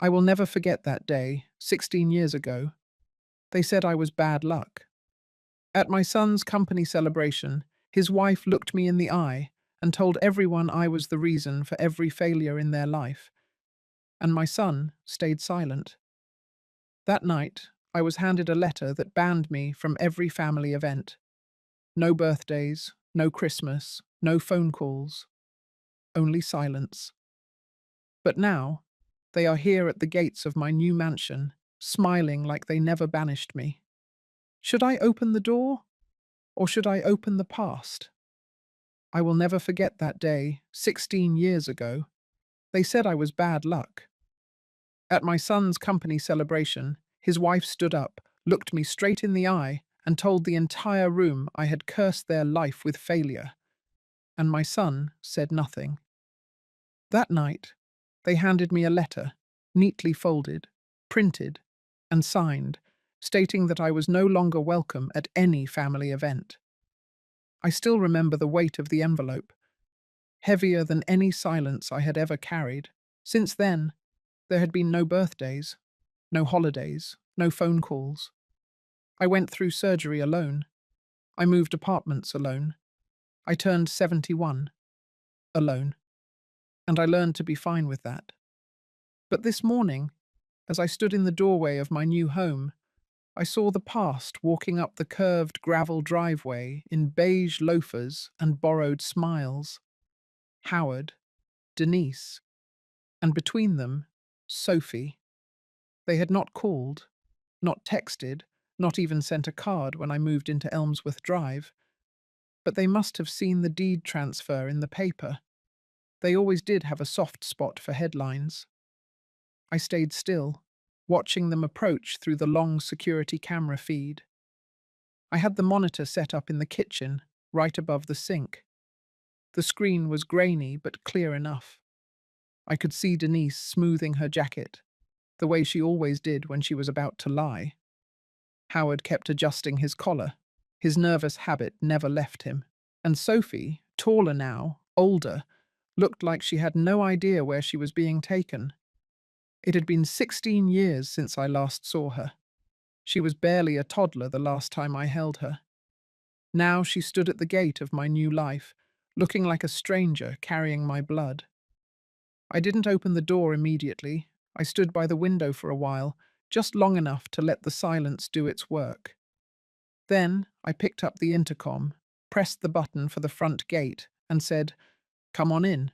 I will never forget that day, 16 years ago. They said I was bad luck. At my son's company celebration, his wife looked me in the eye and told everyone I was the reason for every failure in their life, and my son stayed silent. That night, I was handed a letter that banned me from every family event. No birthdays, no Christmas, no phone calls, only silence. But now, they are here at the gates of my new mansion, smiling like they never banished me. Should I open the door, or should I open the past? I will never forget that day, 16 years ago. They said I was bad luck. At my son's company celebration, his wife stood up, looked me straight in the eye, and told the entire room I had cursed their life with failure. And my son said nothing. That night, they handed me a letter, neatly folded, printed, and signed, stating that I was no longer welcome at any family event. I still remember the weight of the envelope, heavier than any silence I had ever carried. Since then, there had been no birthdays, no holidays, no phone calls. I went through surgery alone. I moved apartments alone. I turned 71, alone. And I learned to be fine with that. But this morning, as I stood in the doorway of my new home, I saw the past walking up the curved gravel driveway in beige loafers and borrowed smiles. Howard, Denise, and between them, Sophie. They had not called, not texted, not even sent a card when I moved into Elmsworth Drive, but they must have seen the deed transfer in the paper. They always did have a soft spot for headlines. I stayed still, watching them approach through the long security camera feed. I had the monitor set up in the kitchen, right above the sink. The screen was grainy but clear enough. I could see Denise smoothing her jacket, the way she always did when she was about to lie. Howard kept adjusting his collar. His nervous habit never left him. And Sophie, taller now, older, looked like she had no idea where she was being taken. It had been 16 years since I last saw her. She was barely a toddler the last time I held her. Now she stood at the gate of my new life, looking like a stranger carrying my blood. I didn't open the door immediately. I stood by the window for a while, just long enough to let the silence do its work. Then I picked up the intercom, pressed the button for the front gate, and said, "Come on in."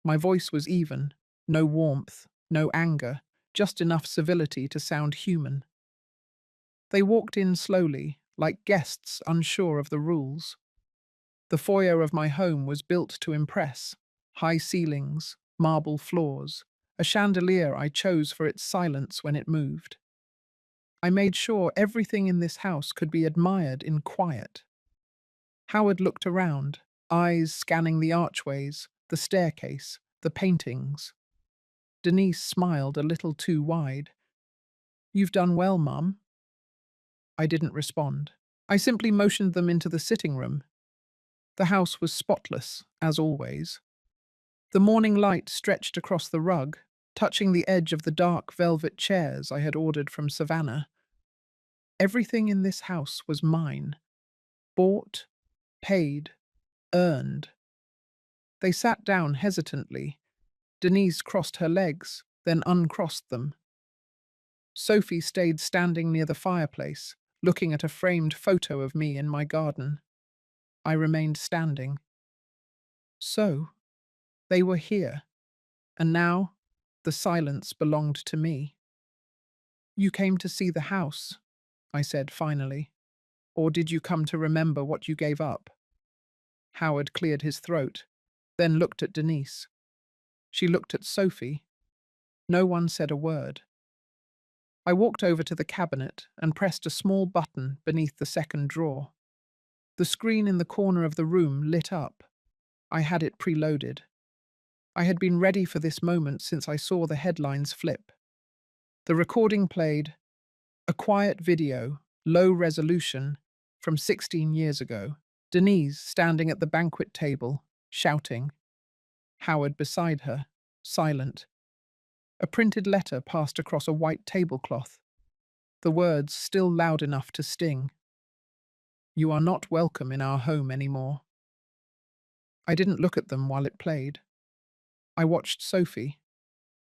My voice was even, no warmth, no anger, just enough civility to sound human. They walked in slowly, like guests unsure of the rules. The foyer of my home was built to impress: high ceilings, marble floors, a chandelier I chose for its silence when it moved. I made sure everything in this house could be admired in quiet. Howard looked around, eyes scanning the archways, the staircase, the paintings. Denise smiled a little too wide. "You've done well, Mum." I didn't respond. I simply motioned them into the sitting room. The house was spotless, as always. The morning light stretched across the rug, touching the edge of the dark velvet chairs I had ordered from Savannah. Everything in this house was mine. Bought, paid, earned. They sat down hesitantly. Denise crossed her legs, then uncrossed them. Sophie stayed standing near the fireplace, looking at a framed photo of me in my garden. I remained standing. So, they were here, and now the silence belonged to me. "You came to see the house," I said finally. "Or did you come to remember what you gave up?" Howard cleared his throat, then looked at Denise. She looked at Sophie. No one said a word. I walked over to the cabinet and pressed a small button beneath the second drawer. The screen in the corner of the room lit up. I had it preloaded. I had been ready for this moment since I saw the headlines flip. The recording played, a quiet video, low resolution, from 16 years ago. Denise standing at the banquet table, shouting. Howard beside her, silent. A printed letter passed across a white tablecloth, the words still loud enough to sting. You are not welcome in our home anymore. I didn't look at them while it played. I watched Sophie.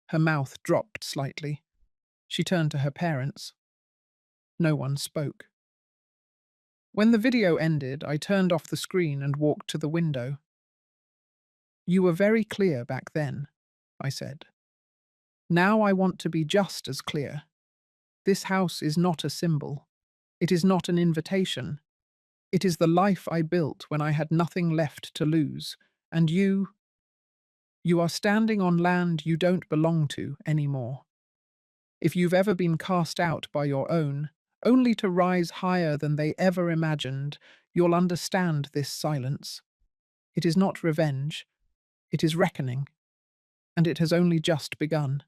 Her mouth dropped slightly. She turned to her parents. No one spoke. When the video ended, I turned off the screen and walked to the window. You were very clear back then, I said. Now I want to be just as clear. This house is not a symbol. It is not an invitation. It is the life I built when I had nothing left to lose. And you are standing on land you don't belong to anymore. If you've ever been cast out by your own, only to rise higher than they ever imagined, you'll understand this silence. It is not revenge, it is reckoning, and it has only just begun.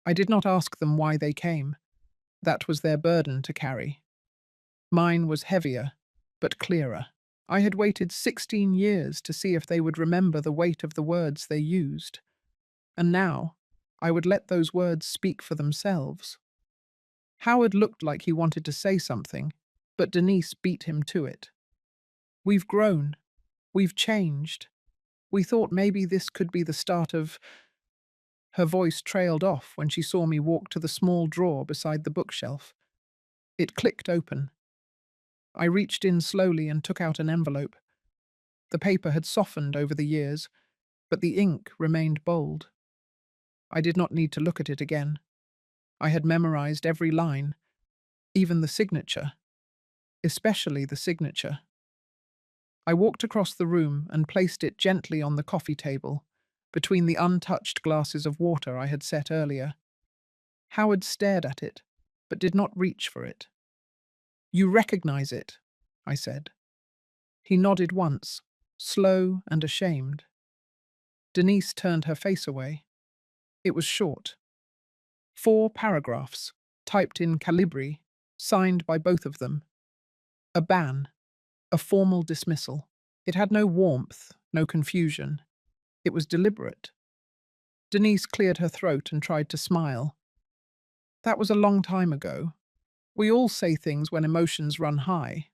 I did not ask them why they came. That was their burden to carry. Mine was heavier, but clearer. I had waited 16 years to see if they would remember the weight of the words they used. And now, I would let those words speak for themselves. Howard looked like he wanted to say something, but Denise beat him to it. We've grown. We've changed. We thought maybe this could be the start of... Her voice trailed off when she saw me walk to the small drawer beside the bookshelf. It clicked open. I reached in slowly and took out an envelope. The paper had softened over the years, but the ink remained bold. I did not need to look at it again. I had memorized every line, even the signature, especially the signature. I walked across the room and placed it gently on the coffee table, between the untouched glasses of water I had set earlier. Howard stared at it, but did not reach for it. You recognize it, I said. He nodded once, slow and ashamed. Denise turned her face away. It was short. 4 paragraphs, typed in Calibri, signed by both of them. A ban, a formal dismissal. It had no warmth, no confusion. It was deliberate. Denise cleared her throat and tried to smile. That was a long time ago. We all say things when emotions run high.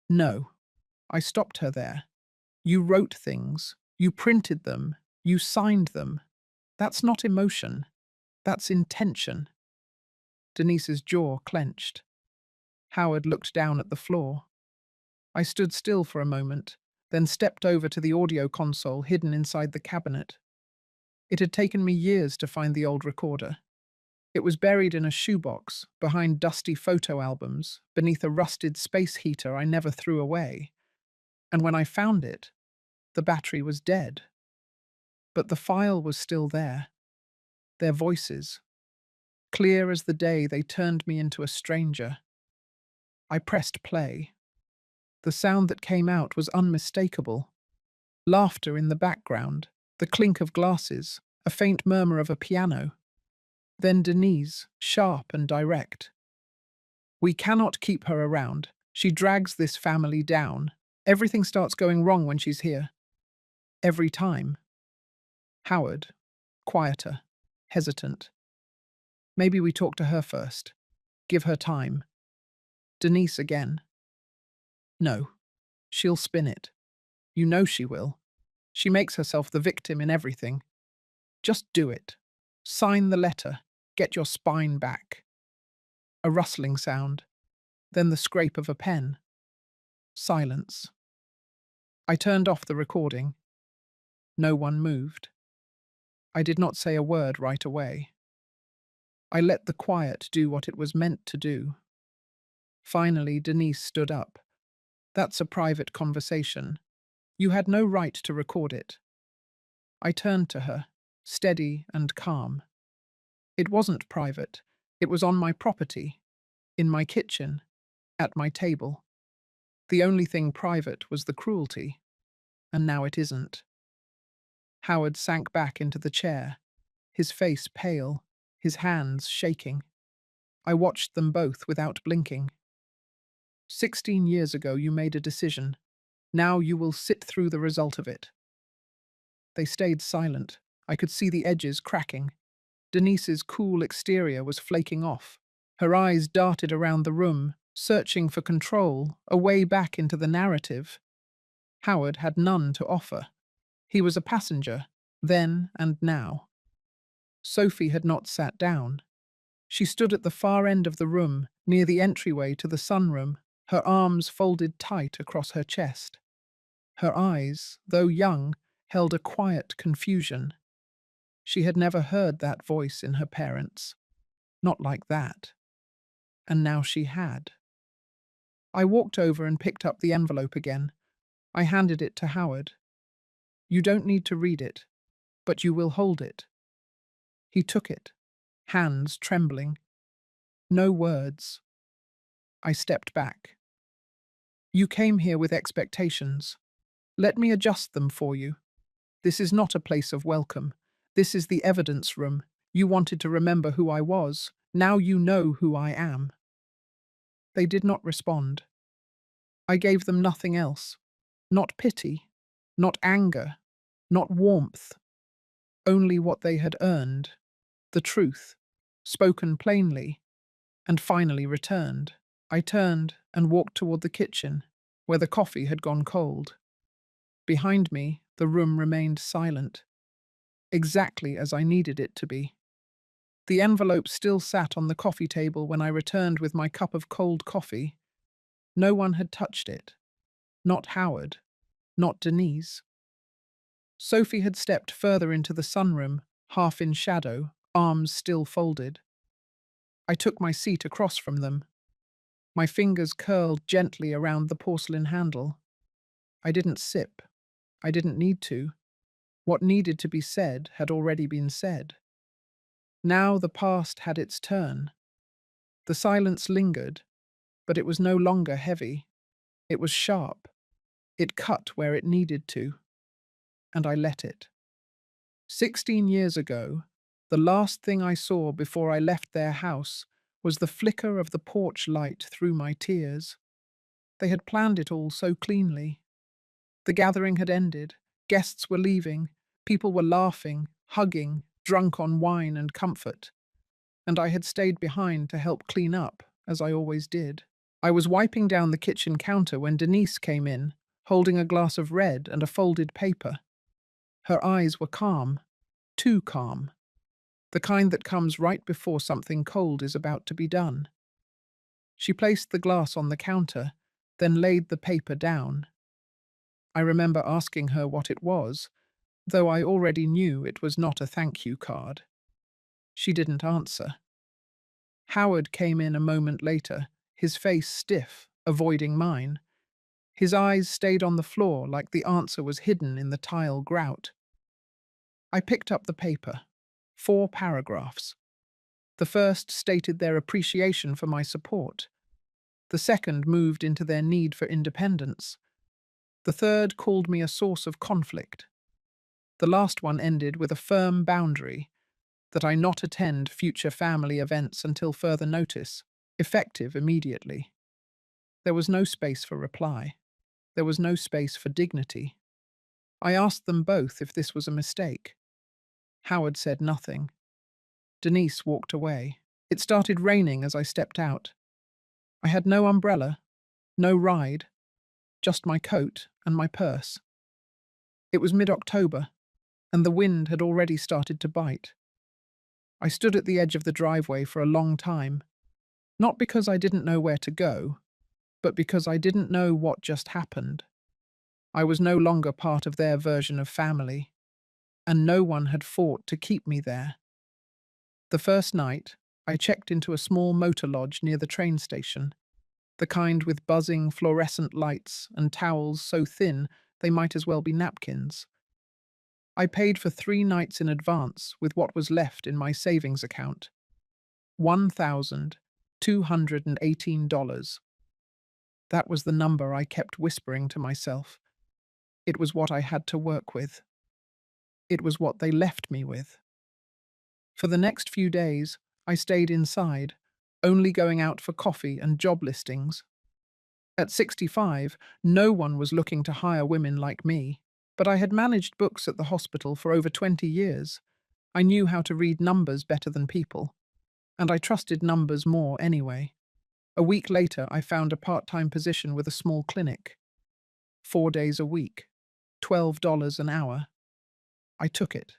No, I stopped her there. You wrote things, you printed them, you signed them. That's not emotion. That's intention. Denise's jaw clenched. Howard looked down at the floor. I stood still for a moment, then stepped over to the audio console hidden inside the cabinet. It had taken me years to find the old recorder. It was buried in a shoebox, behind dusty photo albums, beneath a rusted space heater I never threw away. And when I found it, the battery was dead. But the file was still there. Their voices. Clear as the day they turned me into a stranger. I pressed play. The sound that came out was unmistakable. Laughter in the background, the clink of glasses, a faint murmur of a piano. Then Denise, sharp and direct. We cannot keep her around. She drags this family down. Everything starts going wrong when she's here. Every time. Howard, quieter, hesitant. Maybe we talk to her first. Give her time. Denise again. No. She'll spin it. You know she will. She makes herself the victim in everything. Just do it. Sign the letter. Get your spine back. A rustling sound. Then the scrape of a pen. Silence. I turned off the recording. No one moved. I did not say a word right away. I let the quiet do what it was meant to do. Finally, Denise stood up. That's a private conversation. You had no right to record it. I turned to her, steady and calm. It wasn't private. It was on my property, in my kitchen, at my table. The only thing private was the cruelty, and now it isn't. Howard sank back into the chair, his face pale, his hands shaking. I watched them both without blinking. 16 years ago you made a decision. Now you will sit through the result of it. They stayed silent. I could see the edges cracking. Denise's cool exterior was flaking off. Her eyes darted around the room, searching for control, a way back into the narrative. Howard had none to offer. He was a passenger, then and now. Sophie had not sat down. She stood at the far end of the room, near the entryway to the sunroom, her arms folded tight across her chest. Her eyes, though young, held a quiet confusion. She had never heard that voice in her parents. Not like that. And now she had. I walked over and picked up the envelope again. I handed it to Howard. "You don't need to read it, but you will hold it." He took it, hands trembling. No words. I stepped back. "You came here with expectations. Let me adjust them for you. This is not a place of welcome. This is the evidence room. You wanted to remember who I was. Now you know who I am." They did not respond. I gave them nothing else. Not pity, not anger, not warmth. Only what they had earned. The truth, spoken plainly, and finally returned. I turned and walked toward the kitchen, where the coffee had gone cold. Behind me, the room remained silent, exactly as I needed it to be. The envelope still sat on the coffee table when I returned with my cup of cold coffee. No one had touched it. Not Howard, not Denise. Sophie had stepped further into the sunroom, half in shadow, arms still folded. I took my seat across from them. My fingers curled gently around the porcelain handle. I didn't sip. I didn't need to. What needed to be said had already been said. Now the past had its turn. The silence lingered, but it was no longer heavy. It was sharp. It cut where it needed to. And I let it. 16 years ago, the last thing I saw before I left their house was the flicker of the porch light through my tears. They had planned it all so cleanly. The gathering had ended, guests were leaving, people were laughing, hugging, drunk on wine and comfort. And I had stayed behind to help clean up, as I always did. I was wiping down the kitchen counter when Denise came in, holding a glass of red and a folded paper. Her eyes were calm, too calm, the kind that comes right before something cold is about to be done. She placed the glass on the counter, then laid the paper down. I remember asking her what it was, though I already knew it was not a thank you card. She didn't answer. Howard came in a moment later, his face stiff, avoiding mine. His eyes stayed on the floor like the answer was hidden in the tile grout. I picked up the paper. 4 paragraphs. The first stated their appreciation for my support. The second moved into their need for independence. The third called me a source of conflict. The last one ended with a firm boundary that I not attend future family events until further notice, effective immediately. There was no space for reply. There was no space for dignity. I asked them both if this was a mistake. Howard said nothing. Denise walked away. It started raining as I stepped out. I had no umbrella, no ride, just my coat and my purse. It was mid-October, and the wind had already started to bite. I stood at the edge of the driveway for a long time, not because I didn't know where to go, but because I didn't know what just happened. I was no longer part of their version of family, and no one had fought to keep me there. The first night, I checked into a small motor lodge near the train station, the kind with buzzing fluorescent lights and towels so thin they might as well be napkins. I paid for 3 nights in advance with what was left in my savings account. $1,218. That was the number I kept whispering to myself. It was what I had to work with. It was what they left me with. For the next few days, I stayed inside, only going out for coffee and job listings. At 65, no one was looking to hire women like me, but I had managed books at the hospital for over 20 years. I knew how to read numbers better than people, and I trusted numbers more anyway. A week later, I found a part-time position with a small clinic. 4 days a week, $12 an hour. I took it,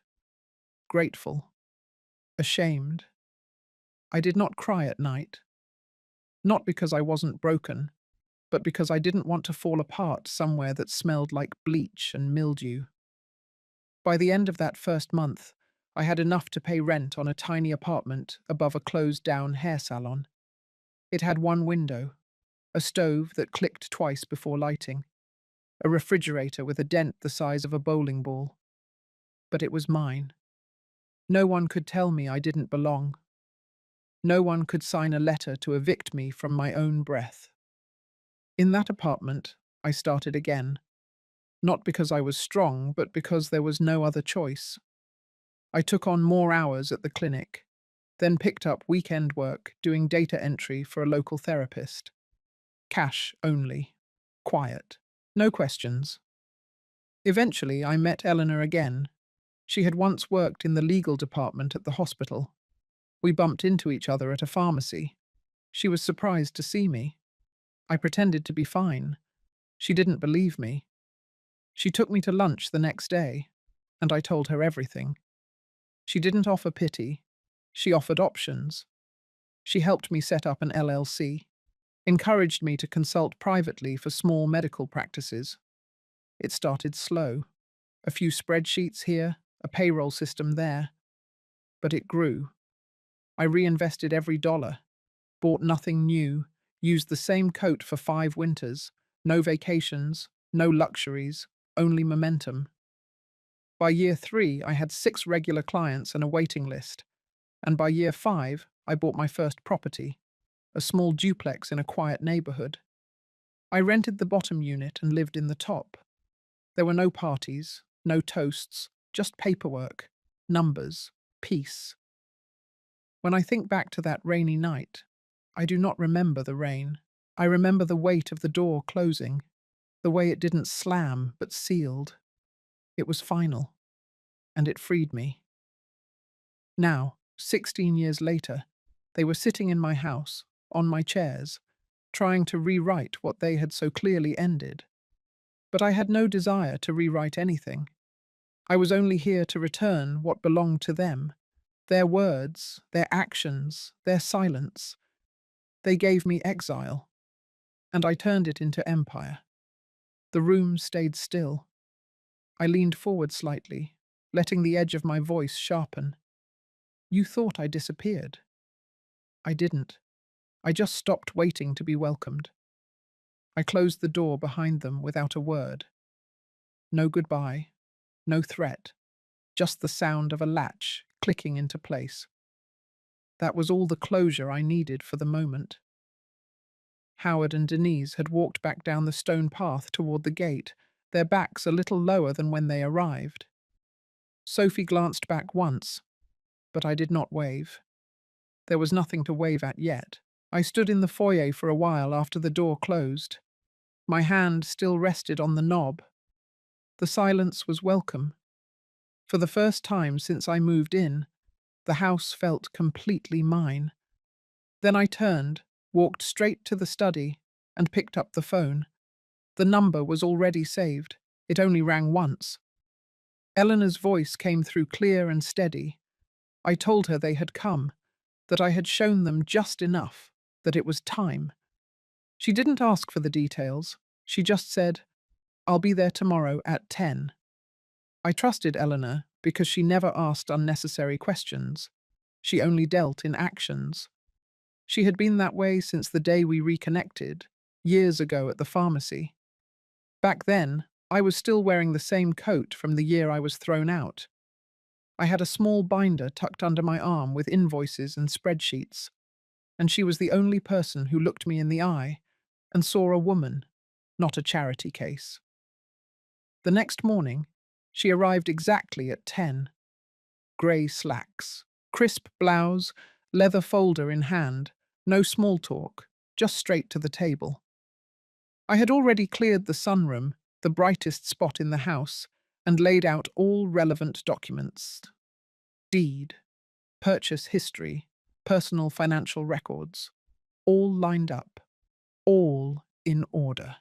grateful, ashamed. I did not cry at night, not because I wasn't broken, but because I didn't want to fall apart somewhere that smelled like bleach and mildew. By the end of that first month, I had enough to pay rent on a tiny apartment above a closed-down hair salon. It had one window, a stove that clicked twice before lighting, a refrigerator with a dent the size of a bowling ball. But it was mine. No one could tell me I didn't belong. No one could sign a letter to evict me from my own breath. In that apartment, I started again, not because I was strong, but because there was no other choice. I took on more hours at the clinic, then picked up weekend work doing data entry for a local therapist. Cash only. Quiet. No questions. Eventually, I met Eleanor again. She had once worked in the legal department at the hospital. We bumped into each other at a pharmacy. She was surprised to see me. I pretended to be fine. She didn't believe me. She took me to lunch the next day, and I told her everything. She didn't offer pity. She offered options. She helped me set up an LLC, encouraged me to consult privately for small medical practices. It started slow. A few spreadsheets here, a payroll system there. But it grew. I reinvested every dollar, bought nothing new, used the same coat for 5 winters, no vacations, no luxuries, only momentum. By year 3, I had 6 regular clients and a waiting list, and by year 5, I bought my first property, a small duplex in a quiet neighborhood. I rented the bottom unit and lived in the top. There were no parties, no toasts, just paperwork, numbers, peace. When I think back to that rainy night, I do not remember the rain. I remember the weight of the door closing, the way it didn't slam but sealed. It was final, and it freed me. Now, 16 years later, they were sitting in my house, on my chairs, trying to rewrite what they had so clearly ended. But I had no desire to rewrite anything. I was only here to return what belonged to them, their words, their actions, their silence. They gave me exile, and I turned it into empire. The room stayed still. I leaned forward slightly, letting the edge of my voice sharpen. You thought I disappeared. I didn't. I just stopped waiting to be welcomed. I closed the door behind them without a word. No goodbye, no threat, just the sound of a latch clicking into place. That was all the closure I needed for the moment. Howard and Denise had walked back down the stone path toward the gate, their backs a little lower than when they arrived. Sophie glanced back once, but I did not wave. There was nothing to wave at yet. I stood in the foyer for a while after the door closed. My hand still rested on the knob. The silence was welcome. For the first time since I moved in, the house felt completely mine. Then I turned, walked straight to the study, and picked up the phone. The number was already saved. It only rang once. Eleanor's voice came through clear and steady. I told her they had come, that I had shown them just enough, that it was time. She didn't ask for the details. She just said, "I'll be there tomorrow at 10. I trusted Eleanor because she never asked unnecessary questions. She only dealt in actions. She had been that way since the day we reconnected, years ago at the pharmacy. Back then, I was still wearing the same coat from the year I was thrown out. I had a small binder tucked under my arm with invoices and spreadsheets, and she was the only person who looked me in the eye and saw a woman, not a charity case. The next morning, she arrived exactly at 10. Grey slacks, crisp blouse, leather folder in hand, no small talk, just straight to the table. I had already cleared the sunroom, the brightest spot in the house, and laid out all relevant documents. deed, purchase history, personal financial records, all lined up, all in order.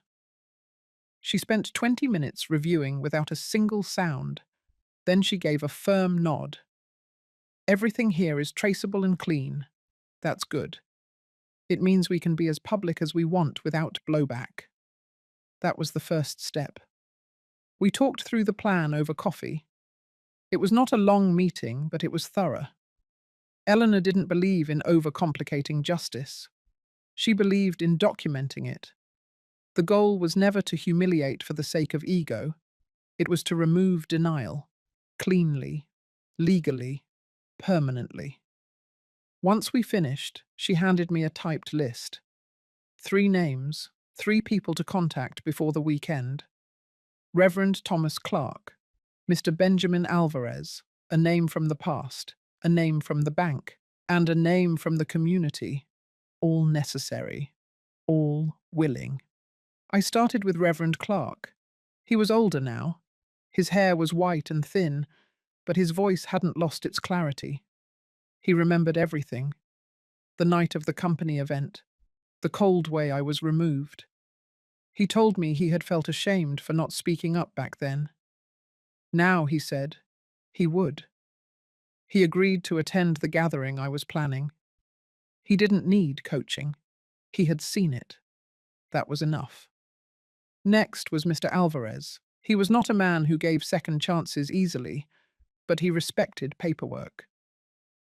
She spent 20 minutes reviewing without a single sound. Then she gave a firm nod. Everything here is traceable and clean. That's good. It means we can be as public as we want without blowback. That was the first step. We talked through the plan over coffee. It was not a long meeting, but it was thorough. Eleanor didn't believe in overcomplicating justice. She believed in documenting it. The goal was never to humiliate for the sake of ego. It was to remove denial, cleanly, legally, permanently. Once we finished, she handed me a typed list. 3 names, 3 people to contact before the weekend. Reverend Thomas Clark, Mr. Benjamin Alvarez, a name from the past, a name from the bank, and a name from the community. All necessary, all willing. I started with Reverend Clark. He was older now. His hair was white and thin, but his voice hadn't lost its clarity. He remembered everything. The night of the company event, the cold way I was removed. He told me he had felt ashamed for not speaking up back then. Now, he said, he would. He agreed to attend the gathering I was planning. He didn't need coaching. He had seen it. That was enough. Next was Mr. Alvarez. He was not a man who gave second chances easily, but he respected paperwork.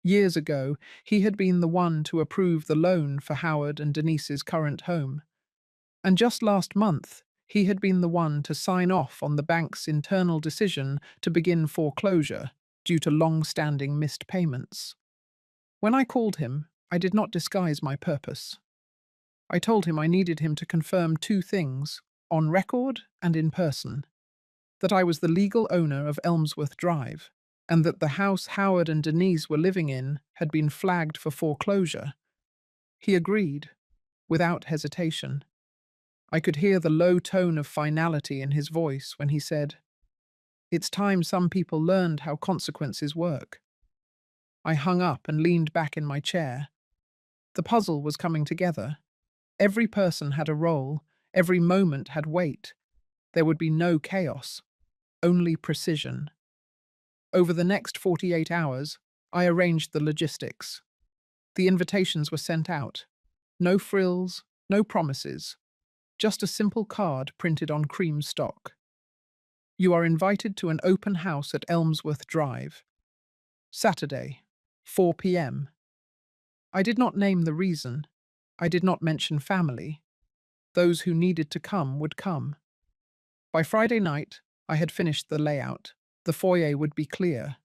Years ago, he had been the one to approve the loan for Howard and Denise's current home. And just last month, he had been the one to sign off on the bank's internal decision to begin foreclosure due to long-standing missed payments. When I called him, I did not disguise my purpose. I told him I needed him to confirm 2 things, on record and in person: that I was the legal owner of Elmsworth Drive, and that the house Howard and Denise were living in had been flagged for foreclosure. He agreed, without hesitation. I could hear the low tone of finality in his voice when he said, "It's time some people learned how consequences work." I hung up and leaned back in my chair. The puzzle was coming together. Every person had a role, every moment had weight. There would be no chaos, only precision. Over the next 48 hours, I arranged the logistics. The invitations were sent out. No frills, no promises. Just a simple card printed on cream stock. You are invited to an open house at Elmsworth Drive. Saturday, 4 p.m. I did not name the reason. I did not mention family. Those who needed to come would come. By Friday night, I had finished the layout. The foyer would be clear.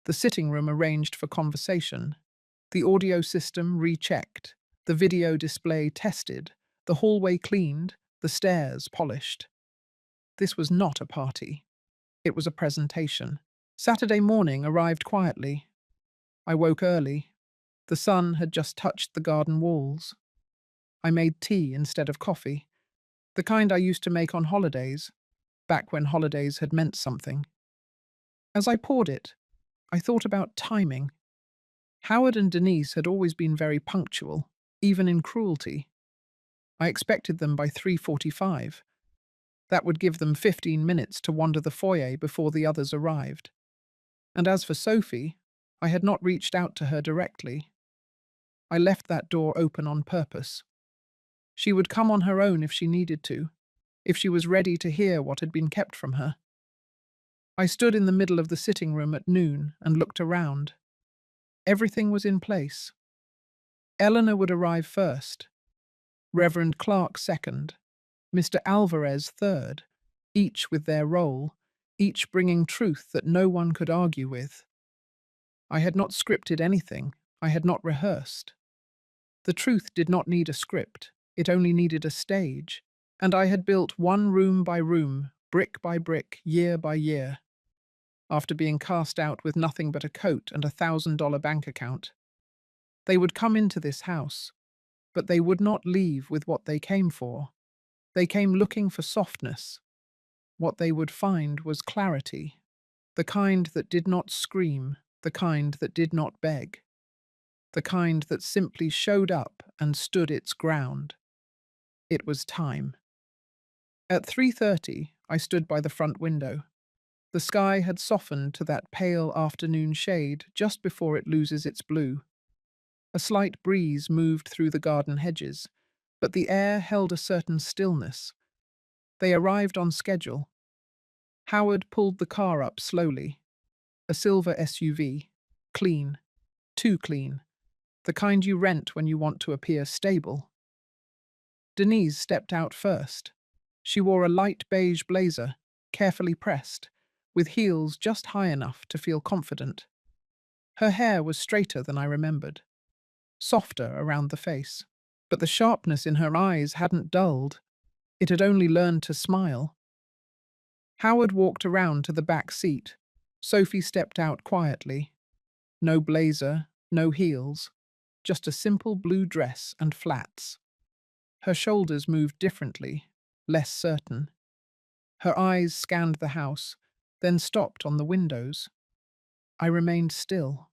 The sitting room arranged for conversation. The audio system rechecked. The video display tested. The hallway cleaned. The stairs polished. This was not a party. It was a presentation. Saturday morning arrived quietly. I woke early. The sun had just touched the garden walls. I made tea instead of coffee, the kind I used to make on holidays, back when holidays had meant something. As I poured it, I thought about timing. Howard and Denise had always been very punctual, even in cruelty. I expected them by 3:45. That would give them 15 minutes to wander the foyer before the others arrived. And as for Sophie, I had not reached out to her directly. I left that door open on purpose. She would come on her own if she needed to, if she was ready to hear what had been kept from her. I stood in the middle of the sitting room at noon and looked around. Everything was in place. Eleanor would arrive first, Reverend Clark second, Mr. Alvarez third, each with their role, each bringing truth that no one could argue with. I had not scripted anything, I had not rehearsed. The truth did not need a script, it only needed a stage, and I had built one room by room, brick by brick, year by year. After being cast out with nothing but a coat and $1,000 bank account. They would come into this house, but they would not leave with what they came for. They came looking for softness. What they would find was clarity, the kind that did not scream, the kind that did not beg, the kind that simply showed up and stood its ground. It was time. At 3:30, I stood by the front window. The sky had softened to that pale afternoon shade just before it loses its blue. A slight breeze moved through the garden hedges, but the air held a certain stillness. They arrived on schedule. Howard pulled the car up slowly. A silver SUV. Clean. Too clean. The kind you rent when you want to appear stable. Denise stepped out first. She wore a light beige blazer, carefully pressed, with heels just high enough to feel confident. Her hair was straighter than I remembered, softer around the face. But the sharpness in her eyes hadn't dulled. It had only learned to smile. Howard walked around to the back seat. Sophie stepped out quietly. No blazer, no heels, just a simple blue dress and flats. Her shoulders moved differently, less certain. Her eyes scanned the house, then stopped on the windows. I remained still.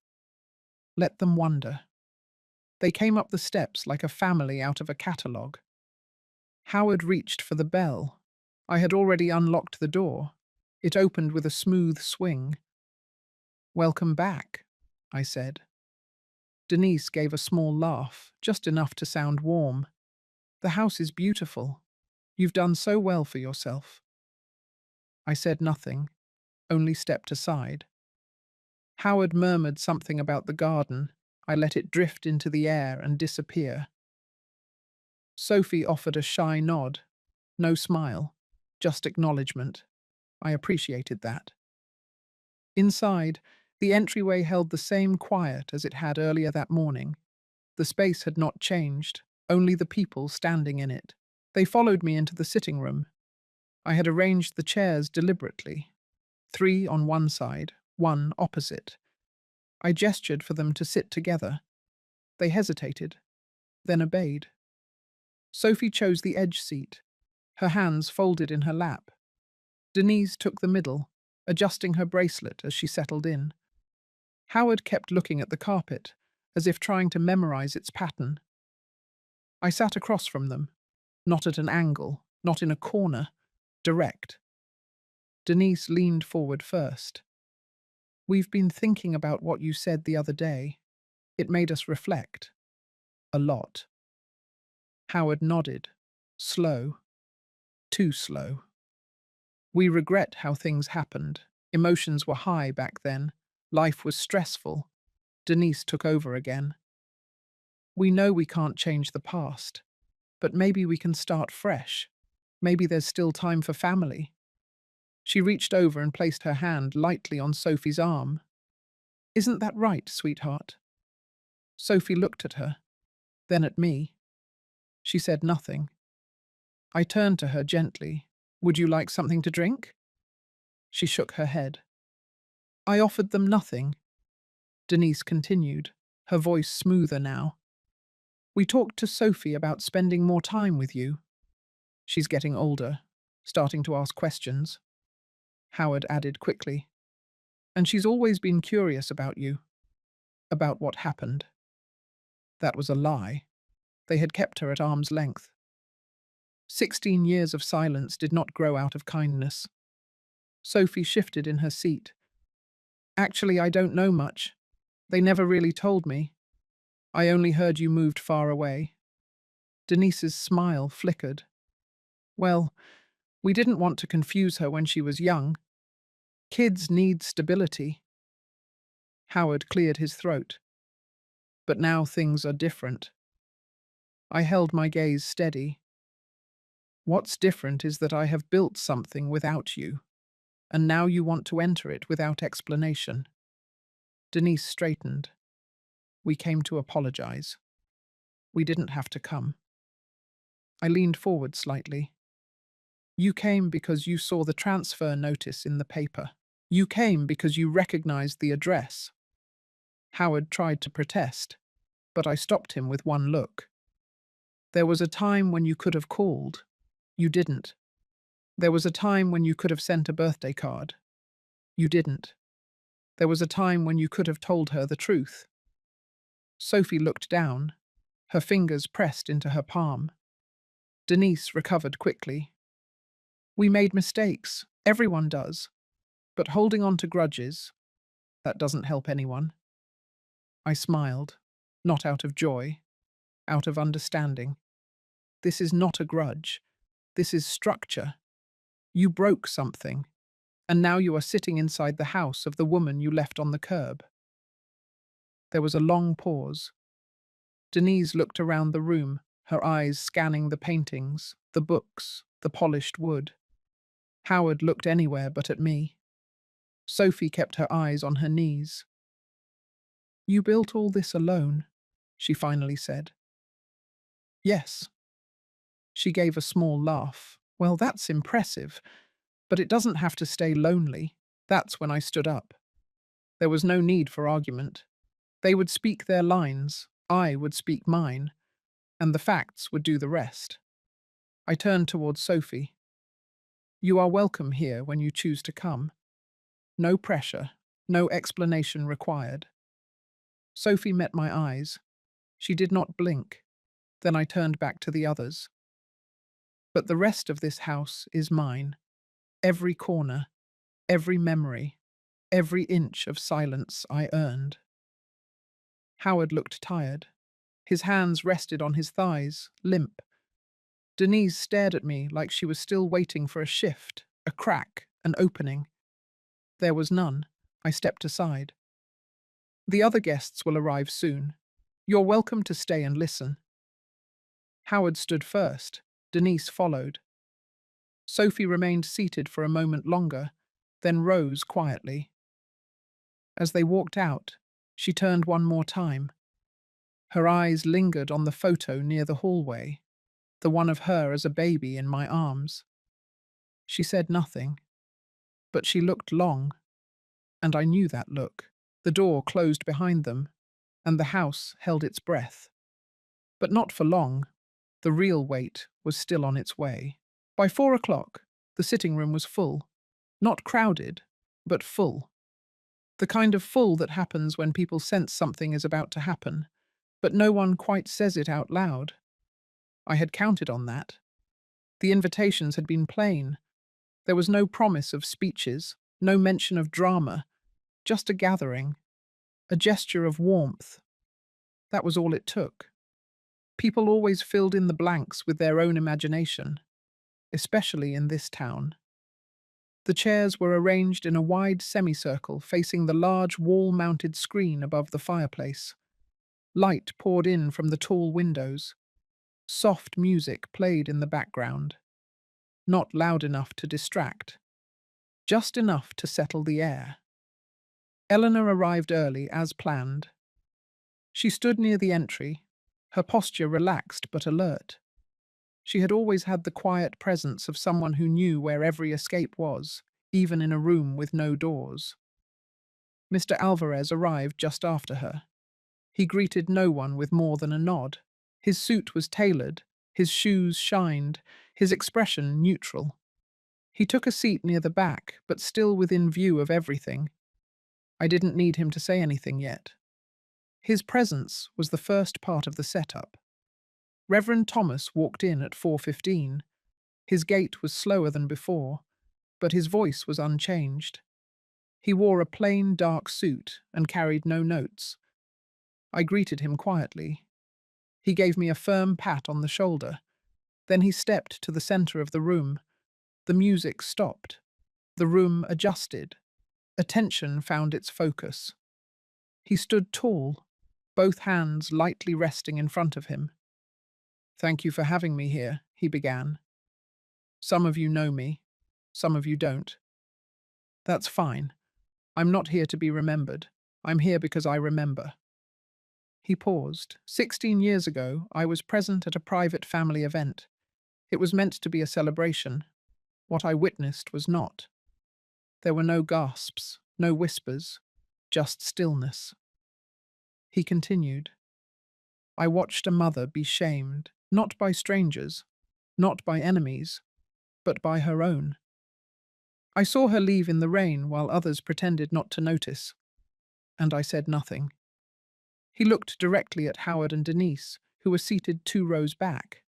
Let them wonder. They came up the steps like a family out of a catalogue. Howard reached for the bell. I had already unlocked the door. It opened with a smooth swing. "Welcome back," I said. Denise gave a small laugh, just enough to sound warm. "The house is beautiful. You've done so well for yourself." I said nothing, only stepped aside. Howard murmured something about the garden. I let it drift into the air and disappear. Sophie offered a shy nod. No smile, just acknowledgement. I appreciated that. Inside, the entryway held the same quiet as it had earlier that morning. The space had not changed, only the people standing in it. They followed me into the sitting room. I had arranged the chairs deliberately, 3 on one side, 1 opposite. I gestured for them to sit together. They hesitated, then obeyed. Sophie chose the edge seat, her hands folded in her lap. Denise took the middle, adjusting her bracelet as she settled in. Howard kept looking at the carpet, as if trying to memorize its pattern. I sat across from them, not at an angle, not in a corner, direct. Denise leaned forward first. "We've been thinking about what you said the other day. It made us reflect. A lot." Howard nodded. Slow. Too slow. "We regret how things happened. Emotions were high back then. Life was stressful." Denise took over again. "We know we can't change the past, but maybe we can start fresh. Maybe there's still time for family." She reached over and placed her hand lightly on Sophie's arm. "Isn't that right, sweetheart?" Sophie looked at her, then at me. She said nothing. I turned to her gently. "Would you like something to drink?" She shook her head. "I offered them nothing." Denise continued, her voice smoother now. "We talked to Sophie about spending more time with you. She's getting older, starting to ask questions." Howard added quickly. "And she's always been curious about you, about what happened." That was a lie. They had kept her at arm's length. 16 years of silence did not grow out of kindness. Sophie shifted in her seat. "Actually, I don't know much. They never really told me. I only heard you moved far away." Denise's smile flickered. "Well, we didn't want to confuse her when she was young. Kids need stability." Howard cleared his throat. "But now things are different." I held my gaze steady. "What's different is that I have built something without you, and now you want to enter it without explanation." Denise straightened. "We came to apologize. We didn't have to come." I leaned forward slightly. "You came because you saw the transfer notice in the paper. You came because you recognized the address." Howard tried to protest, but I stopped him with one look. "There was a time when you could have called. You didn't. There was a time when you could have sent a birthday card. You didn't." There was a time when you could have told her the truth. Sophie looked down, her fingers pressed into her palm. Denise recovered quickly. We made mistakes. Everyone does. But holding on to grudges, that doesn't help anyone. I smiled, not out of joy, out of understanding. This is not a grudge. This is structure. You broke something, and now you are sitting inside the house of the woman you left on the curb. There was a long pause. Denise looked around the room, her eyes scanning the paintings, the books, the polished wood. Howard looked anywhere but at me. Sophie kept her eyes on her knees. You built all this alone, she finally said. Yes. She gave a small laugh. Well, that's impressive. But it doesn't have to stay lonely. That's when I stood up. There was no need for argument. They would speak their lines, I would speak mine, and the facts would do the rest. I turned towards Sophie. You are welcome here when you choose to come. No pressure, no explanation required. Sophie met my eyes. She did not blink. Then I turned back to the others. But the rest of this house is mine. Every corner, every memory, every inch of silence I earned. Howard looked tired. His hands rested on his thighs, limp. Denise stared at me like she was still waiting for a shift, a crack, an opening. There was none. I stepped aside. The other guests will arrive soon. You're welcome to stay and listen. Howard stood first. Denise followed. Sophie remained seated for a moment longer, then rose quietly. As they walked out, she turned one more time. Her eyes lingered on the photo near the hallway, the one of her as a baby in my arms. She said nothing, but she looked long, and I knew that look. The door closed behind them, and the house held its breath. But not for long. The real weight was still on its way. By 4 o'clock, the sitting room was full. Not crowded, but full. The kind of full that happens when people sense something is about to happen, but no one quite says it out loud. I had counted on that. The invitations had been plain. There was no promise of speeches, no mention of drama, just a gathering, a gesture of warmth. That was all it took. People always filled in the blanks with their own imagination, especially in this town. The chairs were arranged in a wide semicircle facing the large wall-mounted screen above the fireplace. Light poured in from the tall windows. Soft music played in the background. Not loud enough to distract, just enough to settle the air. Eleanor arrived early, as planned. She stood near the entry, her posture relaxed but alert. She had always had the quiet presence of someone who knew where every escape was, even in a room with no doors. Mr. Alvarez arrived just after her. He greeted no one with more than a nod. His suit was tailored, his shoes shined, his expression neutral. He took a seat near the back, but still within view of everything. I didn't need him to say anything yet. His presence was the first part of the setup. Reverend Thomas walked in at 4:15. His gait was slower than before, but his voice was unchanged. He wore a plain dark suit and carried no notes. I greeted him quietly. He gave me a firm pat on the shoulder. Then he stepped to the center of the room. The music stopped. The room adjusted. Attention found its focus. He stood tall, both hands lightly resting in front of him. "Thank you for having me here," he began. "Some of you know me, some of you don't. That's fine. I'm not here to be remembered. I'm here because I remember." He paused. 16 years ago, I was present at a private family event. It was meant to be a celebration. What I witnessed was not. There were no gasps, no whispers, just stillness. He continued. I watched a mother be shamed, not by strangers, not by enemies, but by her own. I saw her leave in the rain while others pretended not to notice. and I said nothing. He looked directly at Howard and Denise, who were seated 2 rows back.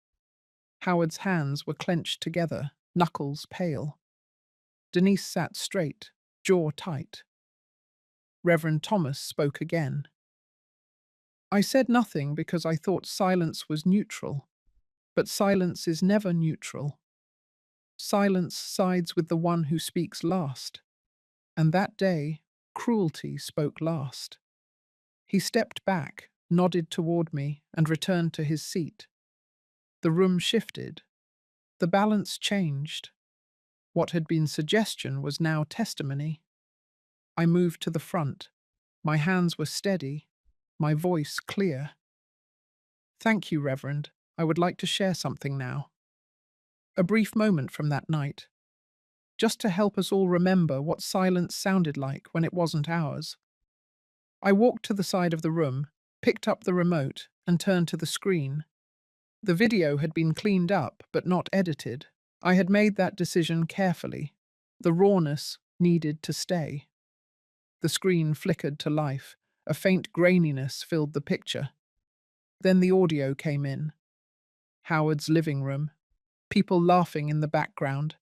Howard's hands were clenched together, knuckles pale. Denise sat straight, jaw tight. Reverend Thomas spoke again. I said nothing because I thought silence was neutral, but silence is never neutral. Silence sides with the one who speaks last, and that day, cruelty spoke last. He stepped back, nodded toward me, and returned to his seat. The room shifted. The balance changed. What had been suggestion was now testimony. I moved to the front. My hands were steady, my voice clear. Thank you, Reverend. I would like to share something now. A brief moment from that night, just to help us all remember what silence sounded like when it wasn't ours. I walked to the side of the room, picked up the remote, and turned to the screen. The video had been cleaned up but not edited. I had made that decision carefully. The rawness needed to stay. The screen flickered to life. A faint graininess filled the picture. Then the audio came in. Howard's living room. People laughing in the background.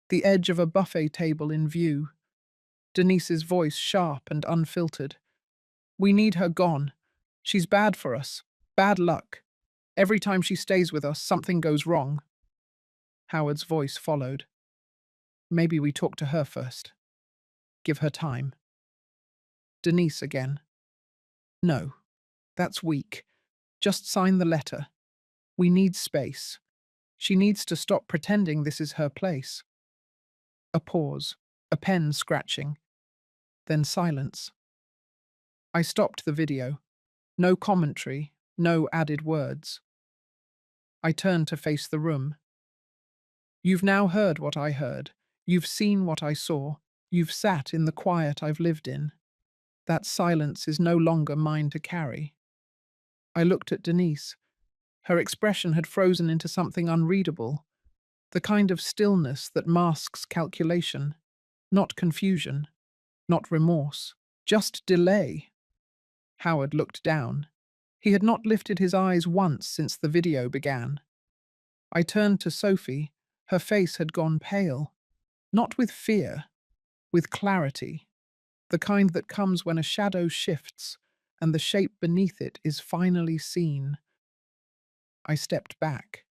The edge of a buffet table in view. Denise's voice sharp and unfiltered. We need her gone. She's bad for us. Bad luck. Every time she stays with us, something goes wrong. Howard's voice followed. Maybe we talk to her first. Give her time. Denise again. No, that's weak. Just sign the letter. We need space. She needs to stop pretending this is her place. A pause, a pen scratching, then silence. I stopped the video. No commentary, no added words. I turned to face the room. You've now heard what I heard. You've seen what I saw. You've sat in the quiet I've lived in. That silence is no longer mine to carry. I looked at Denise. Her expression had frozen into something unreadable, the kind of stillness that masks calculation, not confusion, not remorse, just delay. Howard looked down. He had not lifted his eyes once since the video began. I turned to Sophie. Her face had gone pale, not with fear, with clarity, the kind that comes when a shadow shifts and the shape beneath it is finally seen. I stepped back.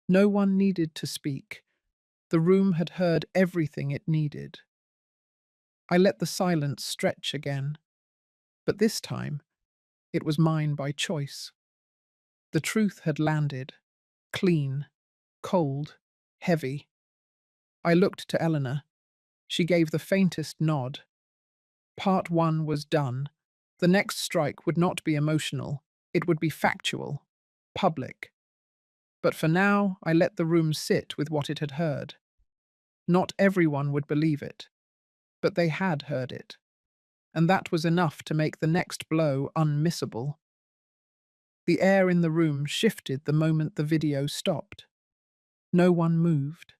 No one needed to speak. The room had heard everything it needed. I let the silence stretch again, but this time it was mine by choice. The truth had landed, clean, cold, heavy. I looked to Eleanor. She gave the faintest nod. Part 1 was done. The next strike would not be emotional. It would be factual, public. But for now, I let the room sit with what it had heard. Not everyone would believe it, but they had heard it. And that was enough to make the next blow unmissable. The air in the room shifted the moment the video stopped. No one moved.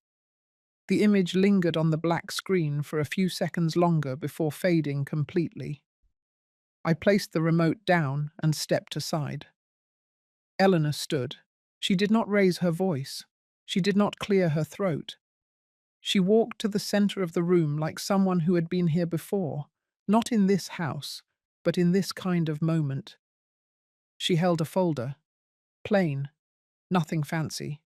The image lingered on the black screen for a few seconds longer before fading completely. I placed the remote down and stepped aside. Eleanor stood. She did not raise her voice. She did not clear her throat. She walked to the center of the room like someone who had been here before, not in this house, but in this kind of moment. She held a folder. Plain. Nothing fancy.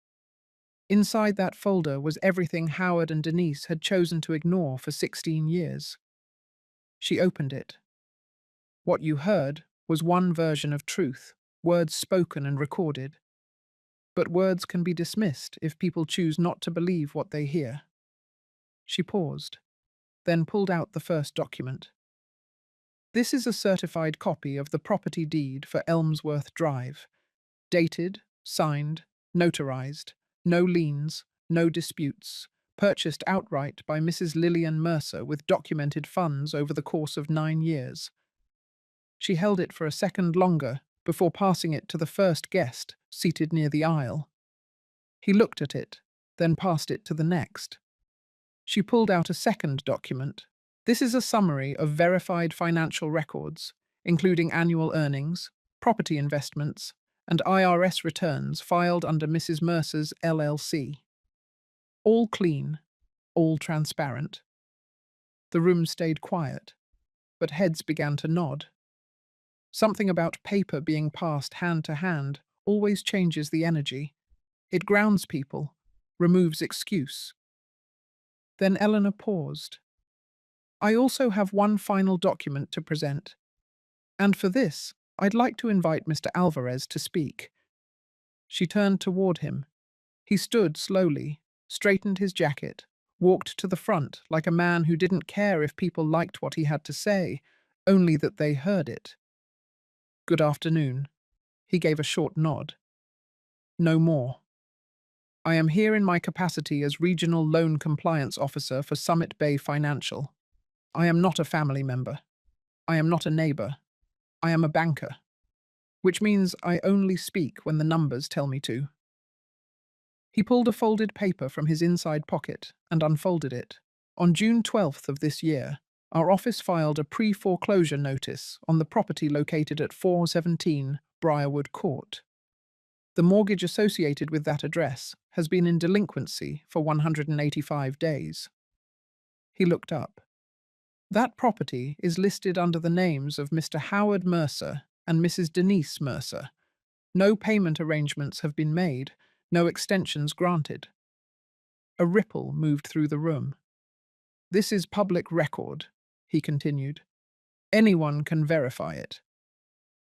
Inside that folder was everything Howard and Denise had chosen to ignore for 16 years. She opened it. What you heard was one version of truth, words spoken and recorded. But words can be dismissed if people choose not to believe what they hear. She paused, then pulled out the first document. This is a certified copy of the property deed for Elmsworth Drive. Dated, signed, notarized, no liens, no disputes. Purchased outright by Mrs. Lillian Mercer with documented funds over the course of 9 years. She held it for a second longer before passing it to the first guest, seated near the aisle. He looked at it, then passed it to the next. She pulled out a second document, This is a summary of verified financial records, including annual earnings, property investments, and IRS returns filed under Mrs. Mercer's LLC. All clean, all transparent. The room stayed quiet, but heads began to nod. Something about paper being passed hand to hand always changes the energy. It grounds people, removes excuse. Then Eleanor paused. I also have one final document to present. And for this, I'd like to invite Mr. Alvarez to speak. She turned toward him. He stood slowly, straightened his jacket, walked to the front like a man who didn't care if people liked what he had to say, only that they heard it. Good afternoon. He gave a short nod. No more. I am here in my capacity as Regional Loan Compliance Officer for Summit Bay Financial. I am not a family member. I am not a neighbor. I am a banker, which means I only speak when the numbers tell me to. He pulled a folded paper from his inside pocket and unfolded it. On June 12th of this year, our office filed a pre-foreclosure notice on the property located at 417 Briarwood Court. The mortgage associated with that address has been in delinquency for 185 days. He looked up. That property is listed under the names of Mr. Howard Mercer and Mrs. Denise Mercer. No payment arrangements have been made, no extensions granted. A ripple moved through the room. This is public record, he continued. Anyone can verify it.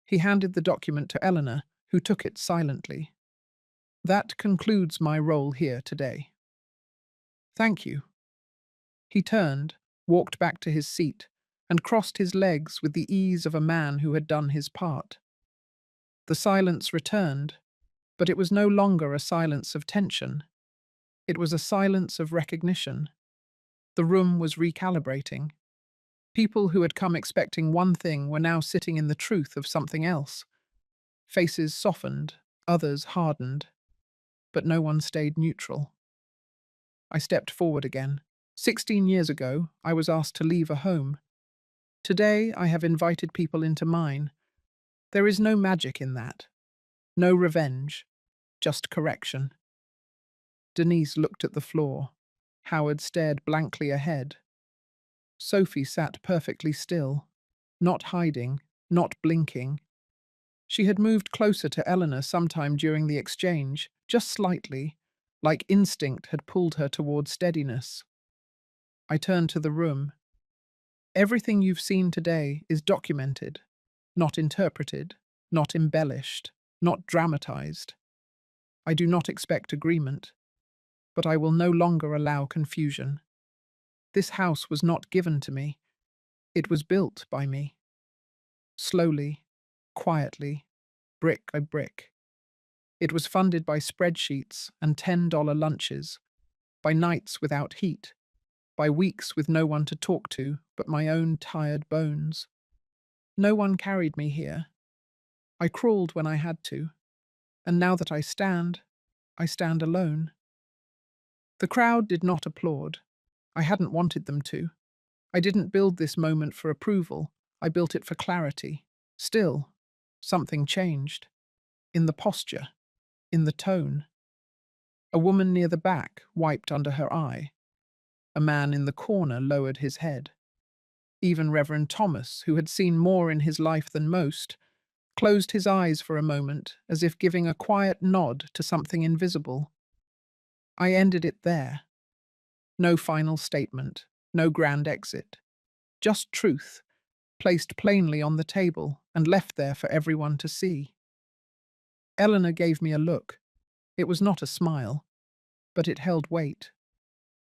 He handed the document to Eleanor, who took it silently. That concludes my role here today. Thank you. He turned, walked back to his seat, and crossed his legs with the ease of a man who had done his part. The silence returned, but it was no longer a silence of tension. It was a silence of recognition. The room was recalibrating. People who had come expecting one thing were now sitting in the truth of something else. Faces softened, others hardened, but no one stayed neutral. I stepped forward again. 16 years ago, I was asked to leave a home. Today, I have invited people into mine. There is no magic in that. No revenge, just correction. Denise looked at the floor. Howard stared blankly ahead. Sophie sat perfectly still, not hiding, not blinking. She had moved closer to Eleanor sometime during the exchange, just slightly, like instinct had pulled her toward steadiness. I turned to the room. Everything you've seen today is documented, not interpreted, not embellished, not dramatized. I do not expect agreement, but I will no longer allow confusion. This house was not given to me. It was built by me. Slowly, quietly, brick by brick. It was funded by spreadsheets and $10 lunches, by nights without heat, by weeks with no one to talk to but my own tired bones. No one carried me here. I crawled when I had to, and now that I stand alone. The crowd did not applaud. I hadn't wanted them to. I didn't build this moment for approval. I built it for clarity. Still, something changed. In the posture, in the tone. A woman near the back wiped under her eye. A man in the corner lowered his head. Even Reverend Thomas, who had seen more in his life than most, closed his eyes for a moment, as if giving a quiet nod to something invisible. I ended it there. No final statement, no grand exit. Just truth, placed plainly on the table and left there for everyone to see. Eleanor gave me a look. It was not a smile, but it held weight.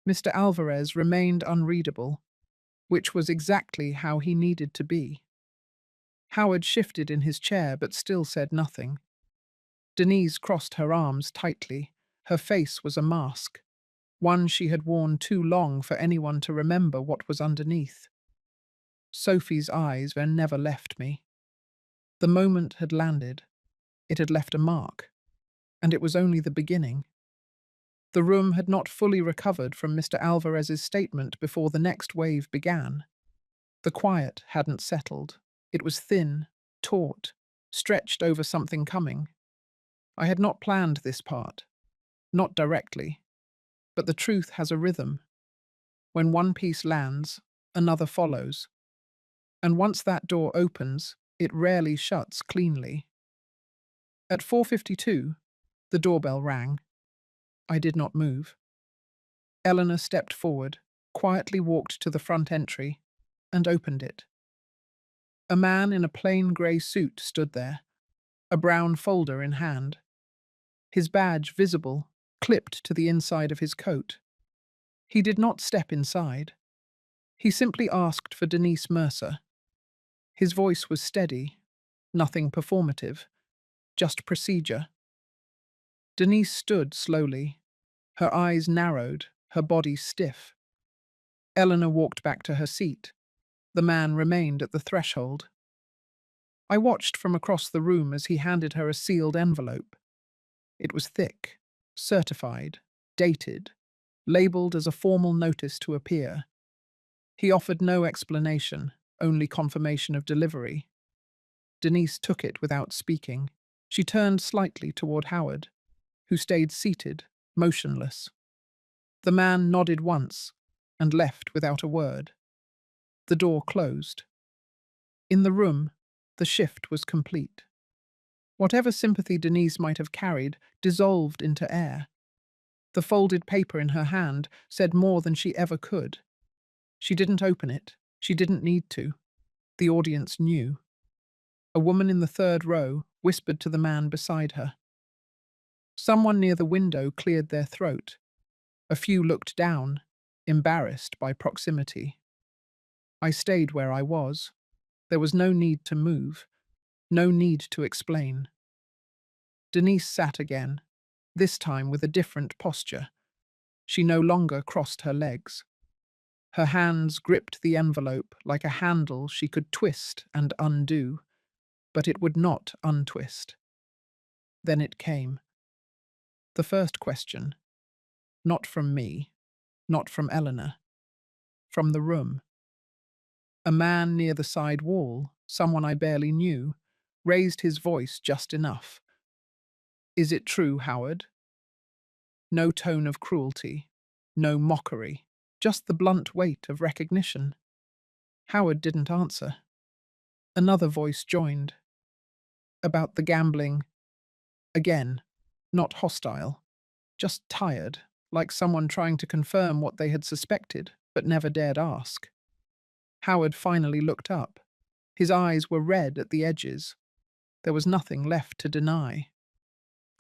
Mr. Alvarez remained unreadable, which was exactly how he needed to be. Howard shifted in his chair but still said nothing. Denise crossed her arms tightly. Her face was a mask, one she had worn too long for anyone to remember what was underneath. Sophie's eyes were never left me. The moment had landed. It had left a mark, and it was only the beginning. The room had not fully recovered from Mr. Alvarez's statement before the next wave began. The quiet hadn't settled. It was thin, taut, stretched over something coming. I had not planned this part, not directly, but the truth has a rhythm. When one piece lands, another follows. And once that door opens, it rarely shuts cleanly. At 4:52, the doorbell rang. I did not move. Eleanor stepped forward, quietly walked to the front entry, and opened it. A man in a plain grey suit stood there, a brown folder in hand. His badge visible, clipped to the inside of his coat. He did not step inside. He simply asked for Denise Mercer. His voice was steady, nothing performative, just procedure. Denise stood slowly, her eyes narrowed, her body stiff. Eleanor walked back to her seat. The man remained at the threshold. I watched from across the room as he handed her a sealed envelope. It was thick, certified, dated, labelled as a formal notice to appear. He offered no explanation, only confirmation of delivery. Denise took it without speaking. She turned slightly toward Howard, who stayed seated, motionless. The man nodded once and left without a word. The door closed. In the room, the shift was complete. Whatever sympathy Denise might have carried dissolved into air. The folded paper in her hand said more than she ever could. She didn't open it. She didn't need to. The audience knew. A woman in the third row whispered to the man beside her. Someone near the window cleared their throat. A few looked down, embarrassed by proximity. I stayed where I was. There was no need to move, no need to explain. Denise sat again, this time with a different posture. She no longer crossed her legs. Her hands gripped the envelope like a handle she could twist and undo, but it would not untwist. Then it came. The first question. Not from me, not from Eleanor. From the room. A man near the side wall, someone I barely knew, raised his voice just enough. Is it true, Howard? No tone of cruelty, no mockery, just the blunt weight of recognition. Howard didn't answer. Another voice joined. About the gambling. Again, not hostile, just tired, like someone trying to confirm what they had suspected but never dared ask. Howard finally looked up. His eyes were red at the edges. There was nothing left to deny.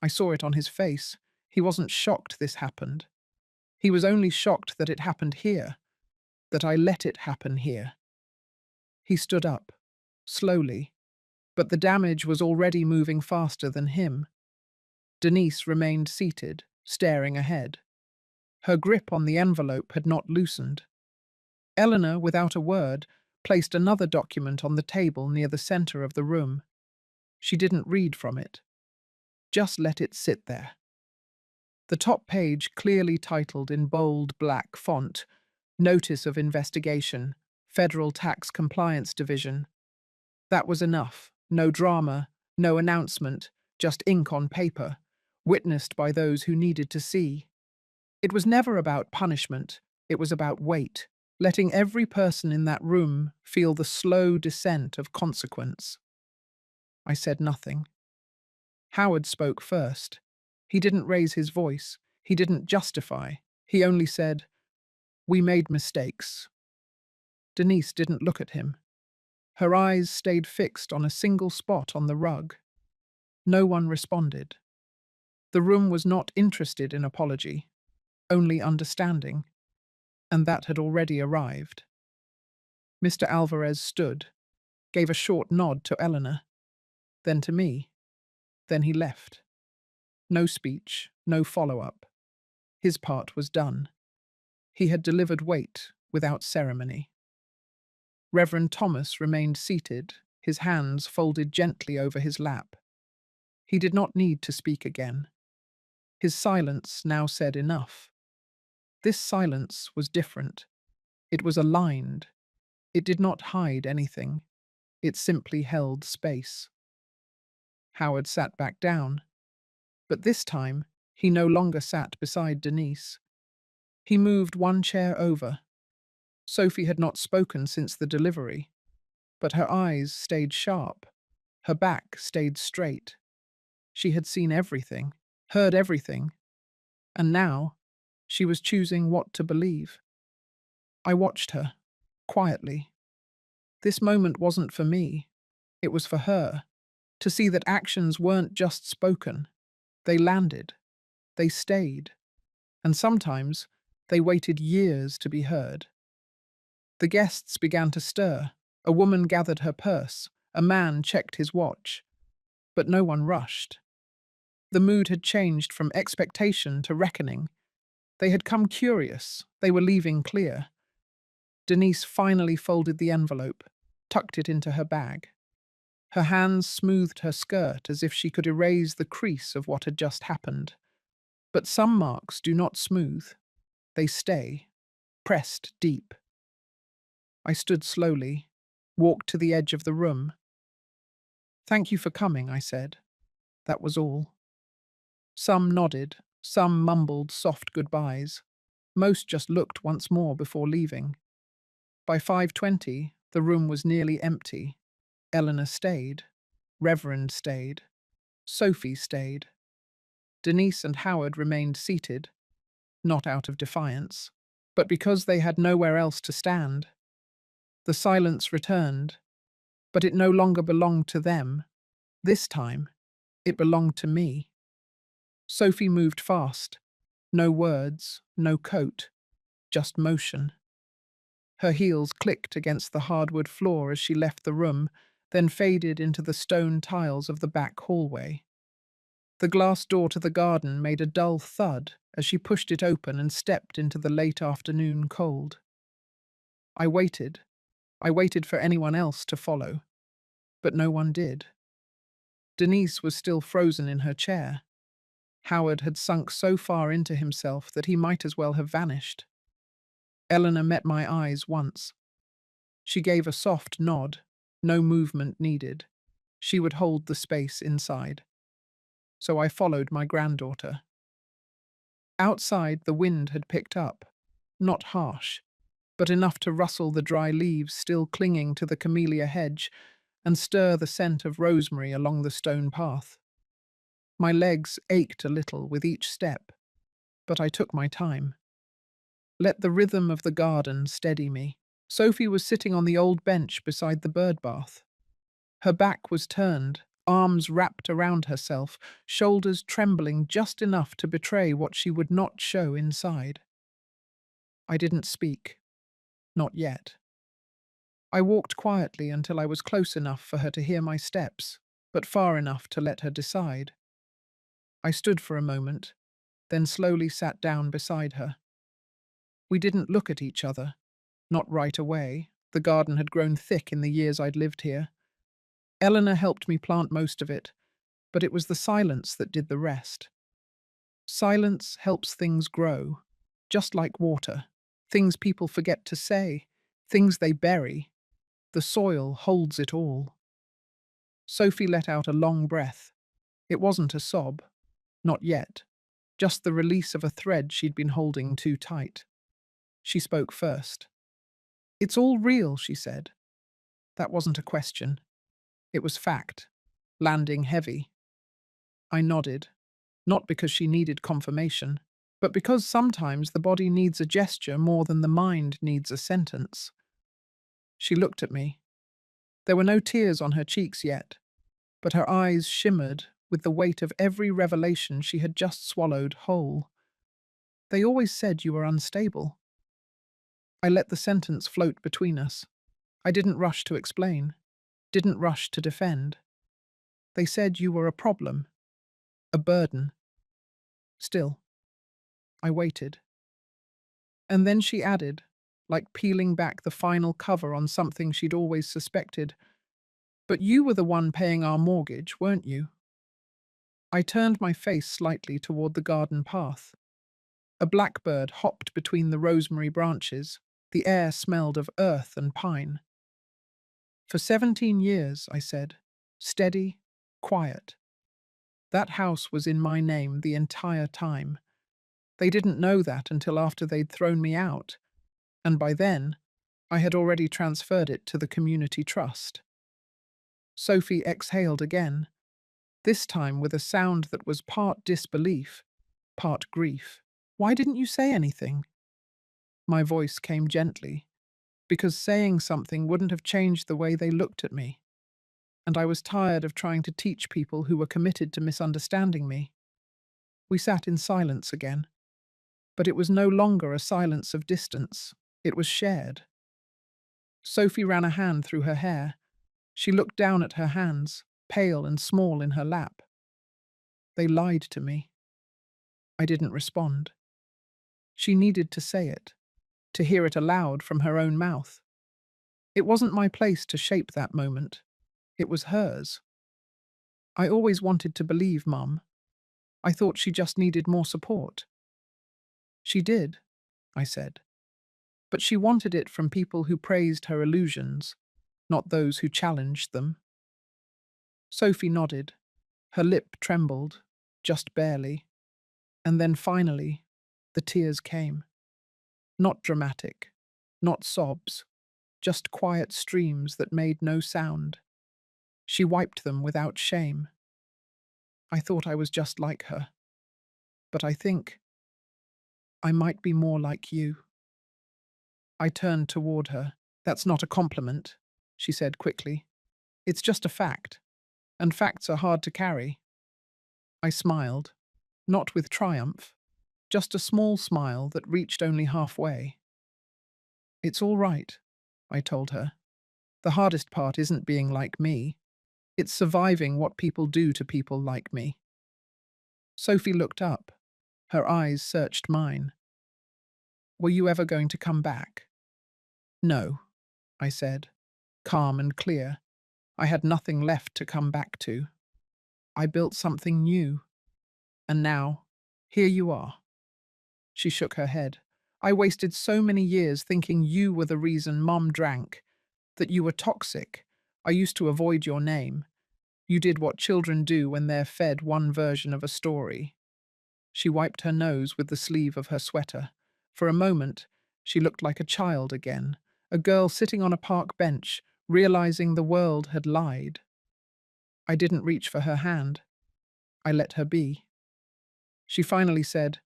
I saw it on his face. He wasn't shocked this happened. He was only shocked that it happened here, that I let it happen here. He stood up, slowly, but the damage was already moving faster than him. Denise remained seated, staring ahead. Her grip on the envelope had not loosened. Eleanor, without a word, placed another document on the table near the center of the room. She didn't read from it. Just let it sit there. The top page clearly titled in bold black font, Notice of Investigation, Federal Tax Compliance Division. That was enough. No drama, no announcement, just ink on paper, witnessed by those who needed to see. It was never about punishment, it was about weight, letting every person in that room feel the slow descent of consequence. I said nothing. Howard spoke first. He didn't raise his voice. He didn't justify. He only said, "We made mistakes." Denise didn't look at him. Her eyes stayed fixed on a single spot on the rug. No one responded. The room was not interested in apology, only understanding, and that had already arrived. Mr. Alvarez stood, gave a short nod to Eleanor, then to me. Then he left. No speech, no follow-up. His part was done. He had delivered weight without ceremony. Reverend Thomas remained seated, his hands folded gently over his lap. He did not need to speak again. His silence now said enough. This silence was different. It was aligned. It did not hide anything. It simply held space. Howard sat back down, but this time he no longer sat beside Denise. He moved one chair over. Sophie had not spoken since the delivery, but her eyes stayed sharp. Her back stayed straight. She had seen everything, heard everything, and now she was choosing what to believe. I watched her, quietly. This moment wasn't for me, it was for her, to see that actions weren't just spoken. They landed, they stayed, and sometimes they waited years to be heard. The guests began to stir. A woman gathered her purse, a man checked his watch, but no one rushed. The mood had changed from expectation to reckoning. They had come curious, they were leaving clear. Denise finally folded the envelope, tucked it into her bag. Her hands smoothed her skirt as if she could erase the crease of what had just happened. But some marks do not smooth. They stay, pressed deep. I stood slowly, walked to the edge of the room. "Thank you for coming," I said. That was all. Some nodded, some mumbled soft goodbyes. Most just looked once more before leaving. By 5:20, the room was nearly empty. Eleanor stayed. Reverend stayed. Sophie stayed. Denise and Howard remained seated, not out of defiance, but because they had nowhere else to stand. The silence returned, but it no longer belonged to them. This time, it belonged to me. Sophie moved fast. No words, no coat, just motion. Her heels clicked against the hardwood floor as she left the room, then faded into the stone tiles of the back hallway. The glass door to the garden made a dull thud as she pushed it open and stepped into the late afternoon cold. I waited. I waited for anyone else to follow, but no one did. Denise was still frozen in her chair. Howard had sunk so far into himself that he might as well have vanished. Eleanor met my eyes once. She gave a soft nod, no movement needed. She would hold the space inside. So I followed my granddaughter. Outside, the wind had picked up, not harsh, but enough to rustle the dry leaves still clinging to the camellia hedge and stir the scent of rosemary along the stone path. My legs ached a little with each step, but I took my time. Let the rhythm of the garden steady me. Sophie was sitting on the old bench beside the bird bath. Her back was turned, arms wrapped around herself, shoulders trembling just enough to betray what she would not show inside. I didn't speak. Not yet. I walked quietly until I was close enough for her to hear my steps, but far enough to let her decide. I stood for a moment, then slowly sat down beside her. We didn't look at each other. Not right away. The garden had grown thick in the years I'd lived here. Eleanor helped me plant most of it, but it was the silence that did the rest. Silence helps things grow, just like water. Things people forget to say, things they bury. The soil holds it all. Sophie let out a long breath. It wasn't a sob. Not yet. Just the release of a thread she'd been holding too tight. She spoke first. "It's all real," she said. That wasn't a question. It was fact, landing heavy. I nodded, not because she needed confirmation, but because sometimes the body needs a gesture more than the mind needs a sentence. She looked at me. There were no tears on her cheeks yet, but her eyes shimmered with the weight of every revelation she had just swallowed whole. "They always said you were unstable." I let the sentence float between us. I didn't rush to explain, didn't rush to defend. "They said you were a problem, a burden." Still, I waited. And then she added, like peeling back the final cover on something she'd always suspected, "But you were the one paying our mortgage, weren't you?" I turned my face slightly toward the garden path. A blackbird hopped between the rosemary branches, The air smelled of earth and pine. For 17 years, I said, steady, quiet. That house was in my name the entire time. They didn't know that until after they'd thrown me out, and by then, I had already transferred it to the community trust. Sophie exhaled again, this time with a sound that was part disbelief, part grief. Why didn't you say anything? My voice came gently, because saying something wouldn't have changed the way they looked at me, and I was tired of trying to teach people who were committed to misunderstanding me. We sat in silence again, but it was no longer a silence of distance, it was shared. Sophie ran a hand through her hair. She looked down at her hands, pale and small in her lap. They lied to me. I didn't respond. She needed to say it, to hear it aloud from her own mouth. It wasn't my place to shape that moment. It was hers. I always wanted to believe Mum. I thought she just needed more support. She did, I said. But she wanted it from people who praised her illusions, not those who challenged them. Sophie nodded. Her lip trembled, just barely. And then finally, the tears came. Not dramatic, not sobs, just quiet streams that made no sound. She wiped them without shame. I thought I was just like her. But I think I might be more like you. I turned toward her. That's not a compliment, she said quickly. It's just a fact, and facts are hard to carry. I smiled, not with triumph, just a small smile that reached only halfway. It's all right, I told her. The hardest part isn't being like me. It's surviving what people do to people like me. Sophie looked up. Her eyes searched mine. Were you ever going to come back? No, I said, calm and clear. I had nothing left to come back to. I built something new. And now, here you are. She shook her head. I wasted so many years thinking you were the reason Mom drank, that you were toxic. I used to avoid your name. You did what children do when they're fed one version of a story. She wiped her nose with the sleeve of her sweater. For a moment, she looked like a child again, a girl sitting on a park bench, realizing the world had lied. I didn't reach for her hand. I let her be. She finally said,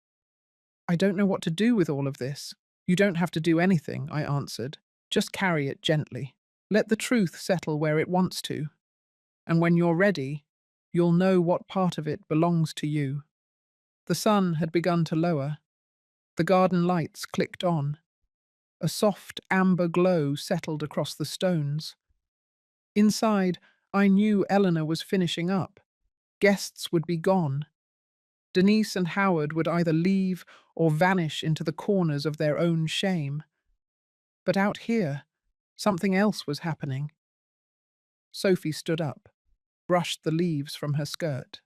I don't know what to do with all of this. You don't have to do anything, I answered. Just carry it gently. Let the truth settle where it wants to. And when you're ready, you'll know what part of it belongs to you. The sun had begun to lower. The garden lights clicked on. A soft amber glow settled across the stones. Inside, I knew Eleanor was finishing up. Guests would be gone. Denise and Howard would either leave or vanish into the corners of their own shame. But out here, something else was happening. Sophie stood up, brushed the leaves from her skirt.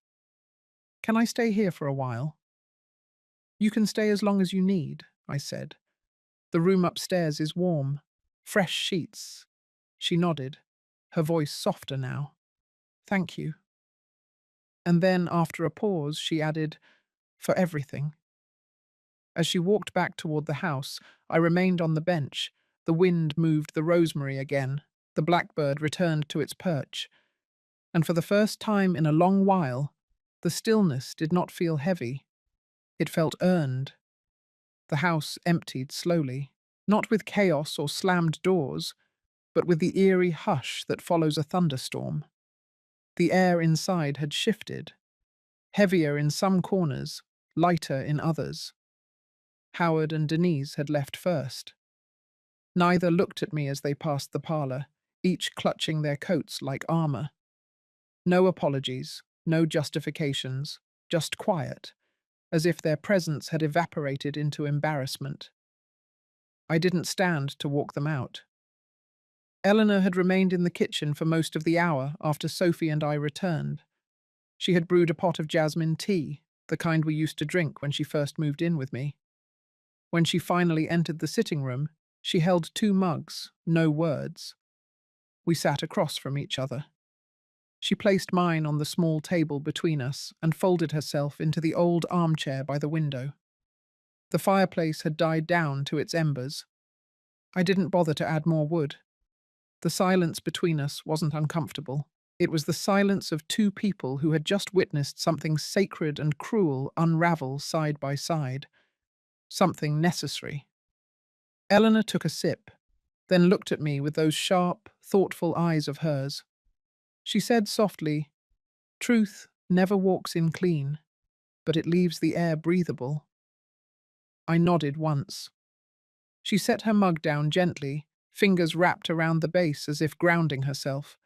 Can I stay here for a while? You can stay as long as you need, I said. The room upstairs is warm. Fresh sheets. She nodded, her voice softer now. Thank you. And then, after a pause, she added, for everything. As she walked back toward the house, I remained on the bench. The wind moved the rosemary again. The blackbird returned to its perch. And for the first time in a long while, the stillness did not feel heavy. It felt earned. The house emptied slowly, not with chaos or slammed doors, but with the eerie hush that follows a thunderstorm. The air inside had shifted, heavier in some corners, lighter in others. Howard and Denise had left first. Neither looked at me as they passed the parlor, each clutching their coats like armor. No apologies, no justifications, just quiet, as if their presence had evaporated into embarrassment. I didn't stand to walk them out. Eleanor had remained in the kitchen for most of the hour after Sophie and I returned. She had brewed a pot of jasmine tea, the kind we used to drink when she first moved in with me. When she finally entered the sitting room, She held 2 mugs, no words. We sat across from each other. She placed mine on the small table between us and folded herself into the old armchair by the window. The fireplace had died down to its embers. I didn't bother to add more wood. The silence between us wasn't uncomfortable. It was the silence of 2 people who had just witnessed something sacred and cruel unravel side by side. Something necessary. Eleanor took a sip, then looked at me with those sharp, thoughtful eyes of hers. She said softly, "Truth never walks in clean, but it leaves the air breathable." I nodded once. She set her mug down gently, fingers wrapped around the base as if grounding herself.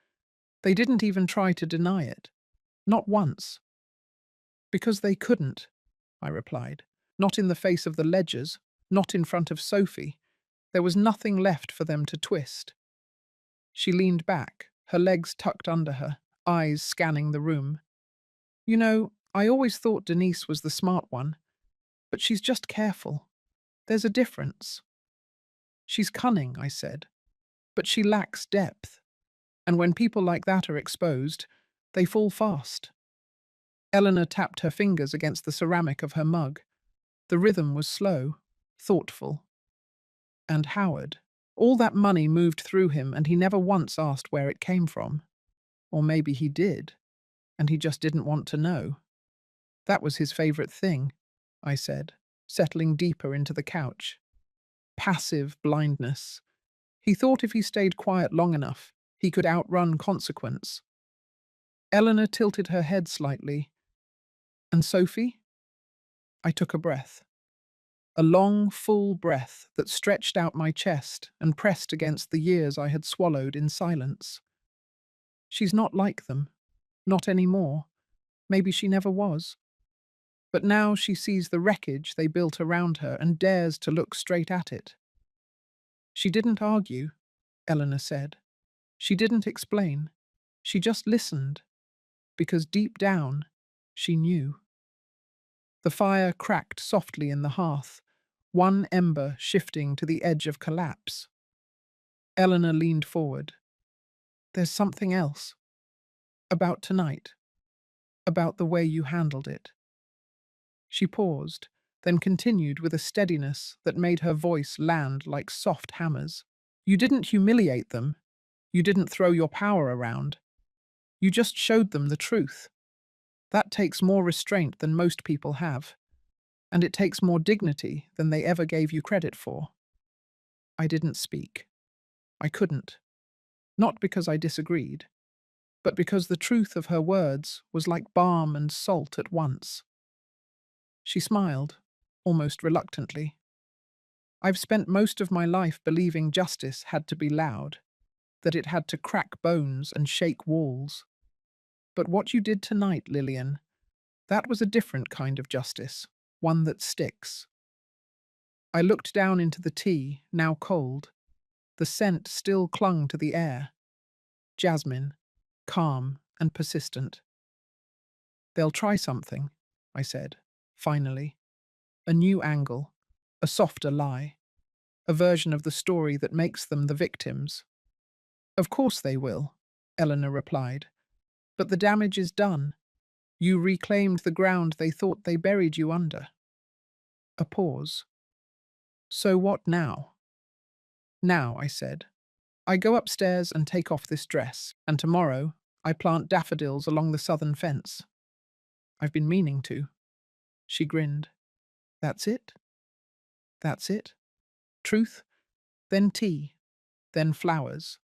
They didn't even try to deny it. Not once. "Because they couldn't," I replied. "Not in the face of the ledgers, not in front of Sophie. There was nothing left for them to twist." She leaned back, her legs tucked under her, eyes scanning the room. "You know, I always thought Denise was the smart one, but she's just careful. There's a difference." "She's cunning," I said, "but she lacks depth. And when people like that are exposed, they fall fast." Eleanor tapped her fingers against the ceramic of her mug. The rhythm was slow, thoughtful. "And Howard. All that money moved through him, and he never once asked where it came from. Or maybe he did, and he just didn't want to know. That was his favorite thing," I said, settling deeper into the couch. "Passive blindness. He thought if he stayed quiet long enough, he could outrun consequence." Eleanor tilted her head slightly. "And Sophie?" I took a breath. A long, full breath that stretched out my chest and pressed against the years I had swallowed in silence. "She's not like them. Not anymore. Maybe she never was. But now she sees the wreckage they built around her and dares to look straight at it." "She didn't argue," Eleanor said. "She didn't explain. She just listened. Because deep down, she knew." The fire cracked softly in the hearth, one ember shifting to the edge of collapse. Eleanor leaned forward. "There's something else. About tonight. About the way you handled it." She paused, then continued with a steadiness that made her voice land like soft hammers. "You didn't humiliate them. You didn't throw your power around. You just showed them the truth. That takes more restraint than most people have, and it takes more dignity than they ever gave you credit for." I didn't speak. I couldn't. Not because I disagreed, but because the truth of her words was like balm and salt at once. She smiled, almost reluctantly. "I've spent most of my life believing justice had to be loud, that it had to crack bones and shake walls. But what you did tonight, Lillian, that was a different kind of justice, one that sticks." I looked down into the tea, now cold. The scent still clung to the air. Jasmine, calm and persistent. "They'll try something," I said, finally. "A new angle, a softer lie, a version of the story that makes them the victims." "Of course they will," Eleanor replied. "But the damage is done. You reclaimed the ground they thought they buried you under." A pause. "So what now?" "Now," I said, "I go upstairs and take off this dress, and tomorrow I plant daffodils along the southern fence. I've been meaning to." She grinned. "That's it? That's it? Truth, then tea, then flowers."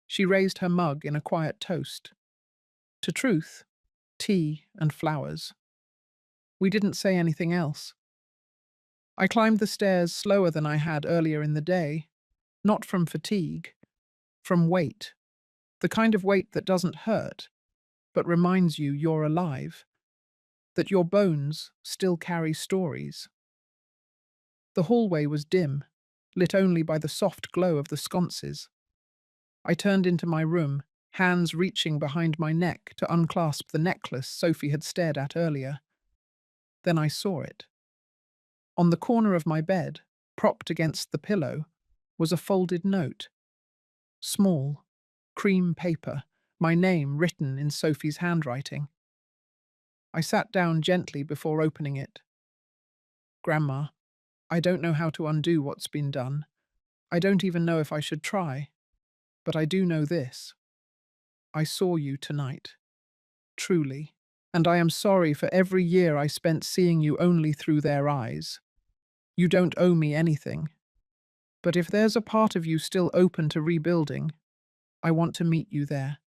She raised her mug in a quiet toast. To truth, tea, and flowers. We didn't say anything else. I climbed the stairs slower than I had earlier in the day, not from fatigue, from weight, the kind of weight that doesn't hurt, but reminds you you're alive, that your bones still carry stories. The hallway was dim, lit only by the soft glow of the sconces. I turned into my room, hands reaching behind my neck to unclasp the necklace Sophie had stared at earlier. Then I saw it. On the corner of my bed, propped against the pillow, was a folded note. Small, cream paper, my name written in Sophie's handwriting. I sat down gently before opening it. Grandma, I don't know how to undo what's been done. I don't even know if I should try. But I do know this. I saw you tonight. Truly. And I am sorry for every year I spent seeing you only through their eyes. You don't owe me anything. But if there's a part of you still open to rebuilding, I want to meet you there.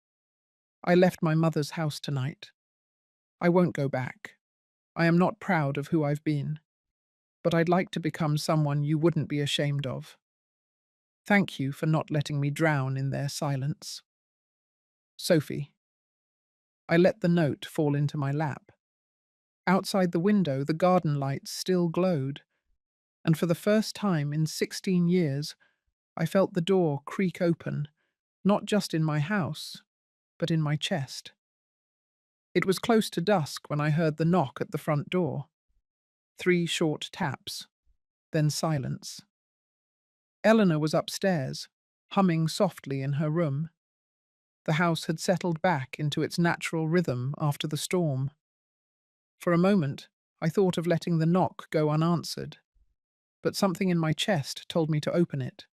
I left my mother's house tonight. I won't go back. I am not proud of who I've been. But I'd like to become someone you wouldn't be ashamed of. Thank you for not letting me drown in their silence. Sophie. I let the note fall into my lap. Outside the window, the garden lights still glowed, and for the first time in 16 years, I felt the door creak open, not just in my house, but in my chest. It was close to dusk when I heard the knock at the front door. 3 short taps, then silence. Eleanor was upstairs, humming softly in her room. The house had settled back into its natural rhythm after the storm. For a moment, I thought of letting the knock go unanswered, but something in my chest told me to open it.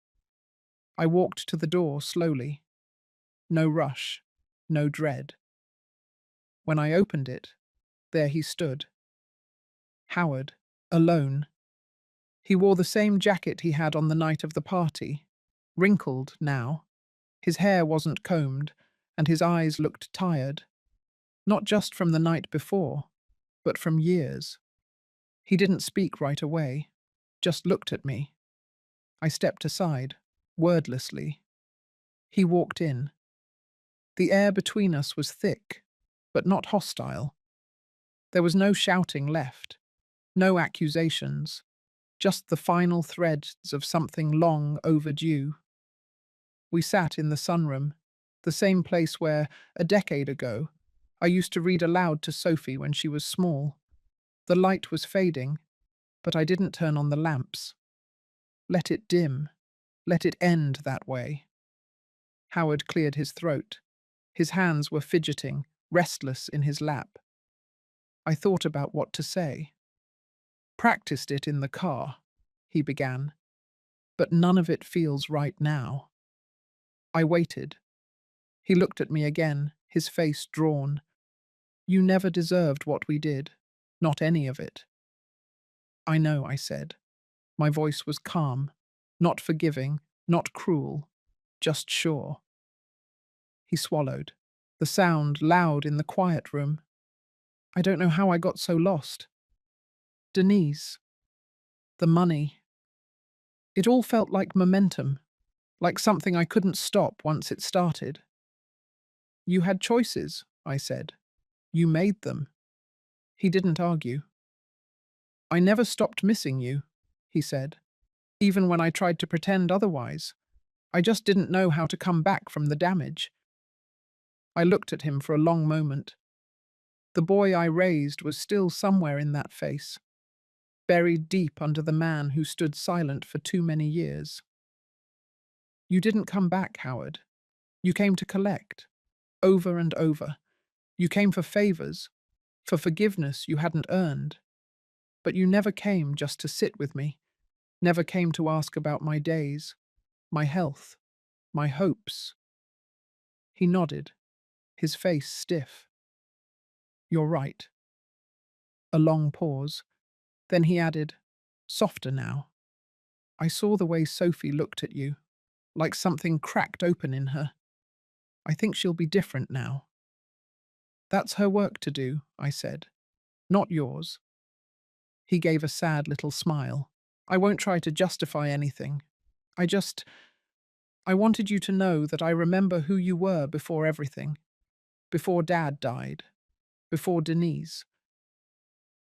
I walked to the door slowly. No rush, no dread. When I opened it, there he stood. Howard, alone. He wore the same jacket he had on the night of the party, wrinkled now. His hair wasn't combed, and his eyes looked tired. Not just from the night before, but from years. He didn't speak right away, just looked at me. I stepped aside, wordlessly. He walked in. The air between us was thick, but not hostile. There was no shouting left, no accusations, just the final threads of something long overdue. We sat in the sunroom, the same place where, a decade ago, I used to read aloud to Sophie when she was small. The light was fading, but I didn't turn on the lamps. Let it dim. Let it end that way. Howard cleared his throat. His hands were fidgeting, restless in his lap. I thought about what to say. Practiced it in the car, he began, but none of it feels right now. I waited. He looked at me again, his face drawn. You never deserved what we did, not any of it. I know, I said. My voice was calm, not forgiving, not cruel, just sure. He swallowed, the sound loud in the quiet room. I don't know how I got so lost. Denise. The money. It all felt like momentum, like something I couldn't stop once it started. You had choices, I said. You made them. He didn't argue. I never stopped missing you, he said, even when I tried to pretend otherwise. I just didn't know how to come back from the damage. I looked at him for a long moment. The boy I raised was still somewhere in that face, buried deep under the man who stood silent for too many years. You didn't come back, Howard. You came to collect, over and over. You came for favors, for forgiveness you hadn't earned. But you never came just to sit with me, never came to ask about my days, my health, my hopes. He nodded, his face stiff. You're right. A long pause. Then he added, softer now. I saw the way Sophie looked at you, like something cracked open in her. I think she'll be different now. That's her work to do, I said, not yours. He gave a sad little smile. I won't try to justify anything. I wanted you to know that I remember who you were before everything. Before Dad died. Before Denise.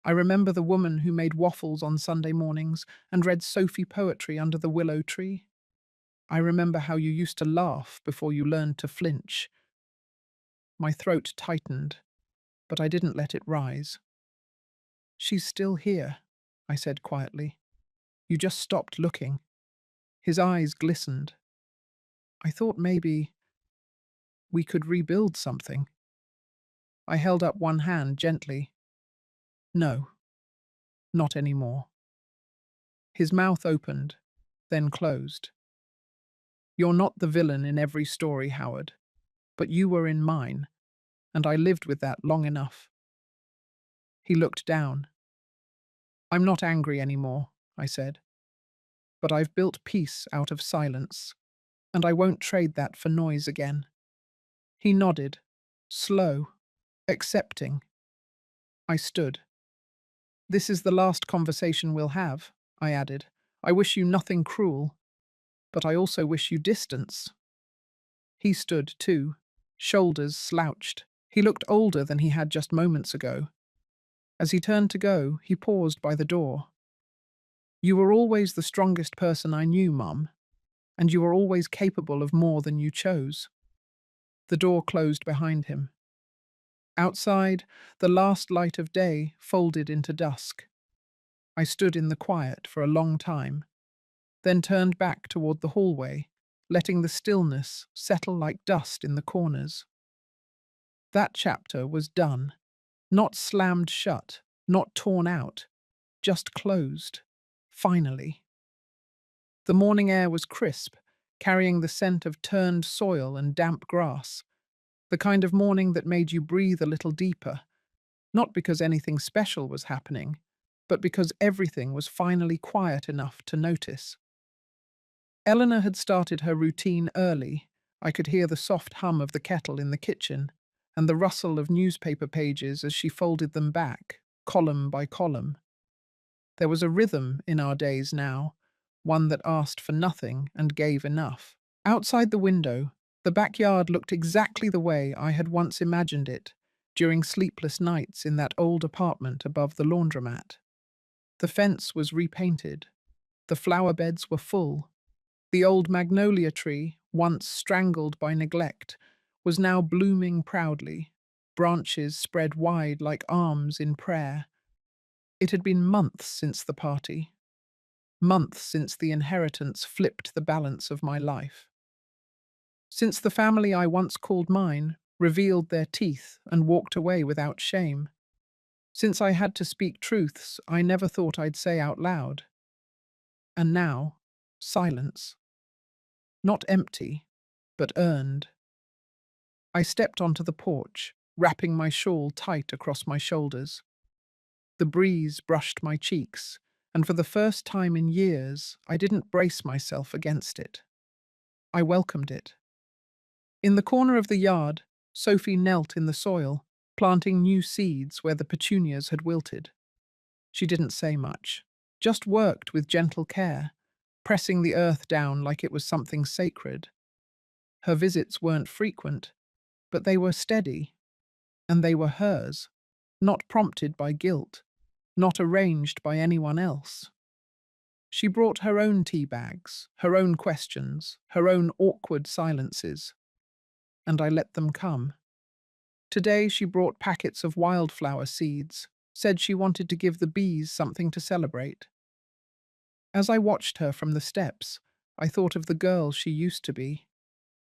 I remember the woman who made waffles on Sunday mornings and read Sophie poetry under the willow tree. I remember how you used to laugh before you learned to flinch. My throat tightened, but I didn't let it rise. She's still here, I said quietly. You just stopped looking. His eyes glistened. I thought maybe we could rebuild something. I held up one hand gently. No, not anymore. His mouth opened, then closed. You're not the villain in every story, Howard, but you were in mine, and I lived with that long enough. He looked down. I'm not angry anymore, I said, but I've built peace out of silence, and I won't trade that for noise again. He nodded, slow, accepting. I stood. This is the last conversation we'll have, I added. I wish you nothing cruel, but I also wish you distance. He stood, too, shoulders slouched. He looked older than he had just moments ago. As he turned to go, he paused by the door. You were always the strongest person I knew, Mum, and you were always capable of more than you chose. The door closed behind him. Outside, the last light of day folded into dusk. I stood in the quiet for a long time, then turned back toward the hallway, letting the stillness settle like dust in the corners. That chapter was done, not slammed shut, not torn out, just closed, finally. The morning air was crisp, carrying the scent of turned soil and damp grass, the kind of morning that made you breathe a little deeper, not because anything special was happening, but because everything was finally quiet enough to notice. Eleanor had started her routine early. I could hear the soft hum of the kettle in the kitchen and the rustle of newspaper pages as she folded them back, column by column. There was a rhythm in our days now, one that asked for nothing and gave enough. Outside the window, the backyard looked exactly the way I had once imagined it during sleepless nights in that old apartment above the laundromat. The fence was repainted. The flower beds were full. The old magnolia tree, once strangled by neglect, was now blooming proudly, branches spread wide like arms in prayer. It had been months since the party, months since the inheritance flipped the balance of my life. Since the family I once called mine revealed their teeth and walked away without shame. Since I had to speak truths I never thought I'd say out loud. And now, silence. Not empty, but earned. I stepped onto the porch, wrapping my shawl tight across my shoulders. The breeze brushed my cheeks, and for the first time in years, I didn't brace myself against it. I welcomed it. In the corner of the yard, Sophie knelt in the soil, planting new seeds where the petunias had wilted. She didn't say much, just worked with gentle care, pressing the earth down like it was something sacred. Her visits weren't frequent, but they were steady, and they were hers, not prompted by guilt, not arranged by anyone else. She brought her own tea bags, her own questions, her own awkward silences, and I let them come. Today she brought packets of wildflower seeds, said she wanted to give the bees something to celebrate. As I watched her from the steps, I thought of the girl she used to be,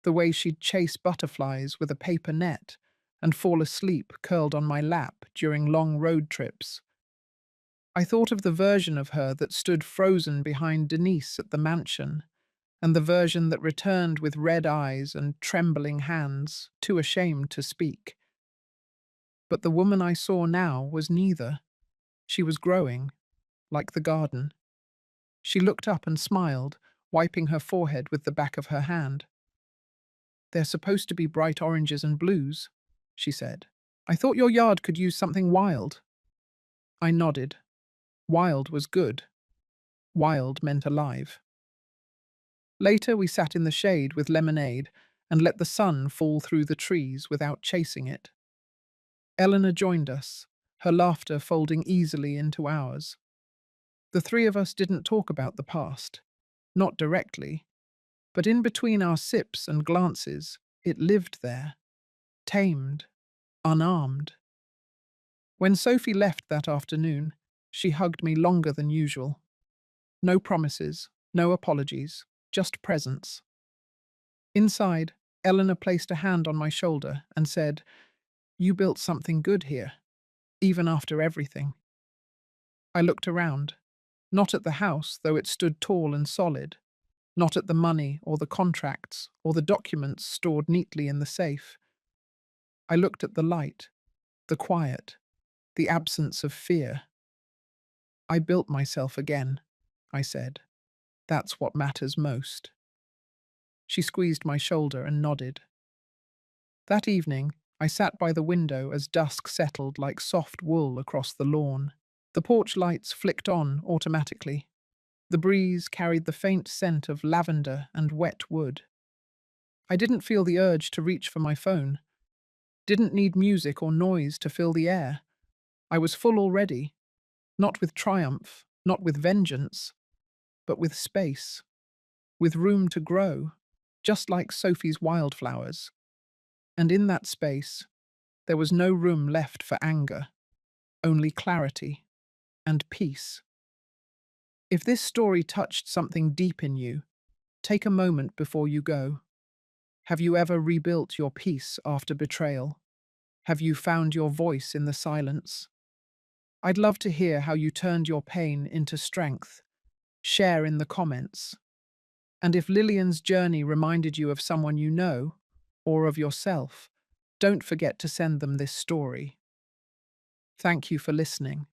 the way she'd chase butterflies with a paper net and fall asleep curled on my lap during long road trips. I thought of the version of her that stood frozen behind Denise at the mansion, and the version that returned with red eyes and trembling hands, too ashamed to speak. But the woman I saw now was neither. She was growing, like the garden. She looked up and smiled, wiping her forehead with the back of her hand. They're supposed to be bright oranges and blues, she said. I thought your yard could use something wild. I nodded. Wild was good. Wild meant alive. Later we sat in the shade with lemonade and let the sun fall through the trees without chasing it. Eleanor joined us, her laughter folding easily into ours. The three of us didn't talk about the past, not directly, but in between our sips and glances, it lived there, tamed, unarmed. When Sophie left that afternoon, she hugged me longer than usual. No promises, no apologies, just presence. Inside, Eleanor placed a hand on my shoulder and said, "You built something good here, even after everything." I looked around, not at the house, though it stood tall and solid, not at the money or the contracts or the documents stored neatly in the safe. I looked at the light, the quiet, the absence of fear. "I built myself again," I said. "That's what matters most." She squeezed my shoulder and nodded. That evening, I sat by the window as dusk settled like soft wool across the lawn. The porch lights flicked on automatically. The breeze carried the faint scent of lavender and wet wood. I didn't feel the urge to reach for my phone, didn't need music or noise to fill the air. I was full already, not with triumph, not with vengeance, but with space, with room to grow, just like Sophie's wildflowers. And in that space, there was no room left for anger, only clarity and peace. If this story touched something deep in you, take a moment before you go. Have you ever rebuilt your peace after betrayal? Have you found your voice in the silence? I'd love to hear how you turned your pain into strength. Share in the comments. And if Lillian's journey reminded you of someone you know, or of yourself, don't forget to send them this story. Thank you for listening.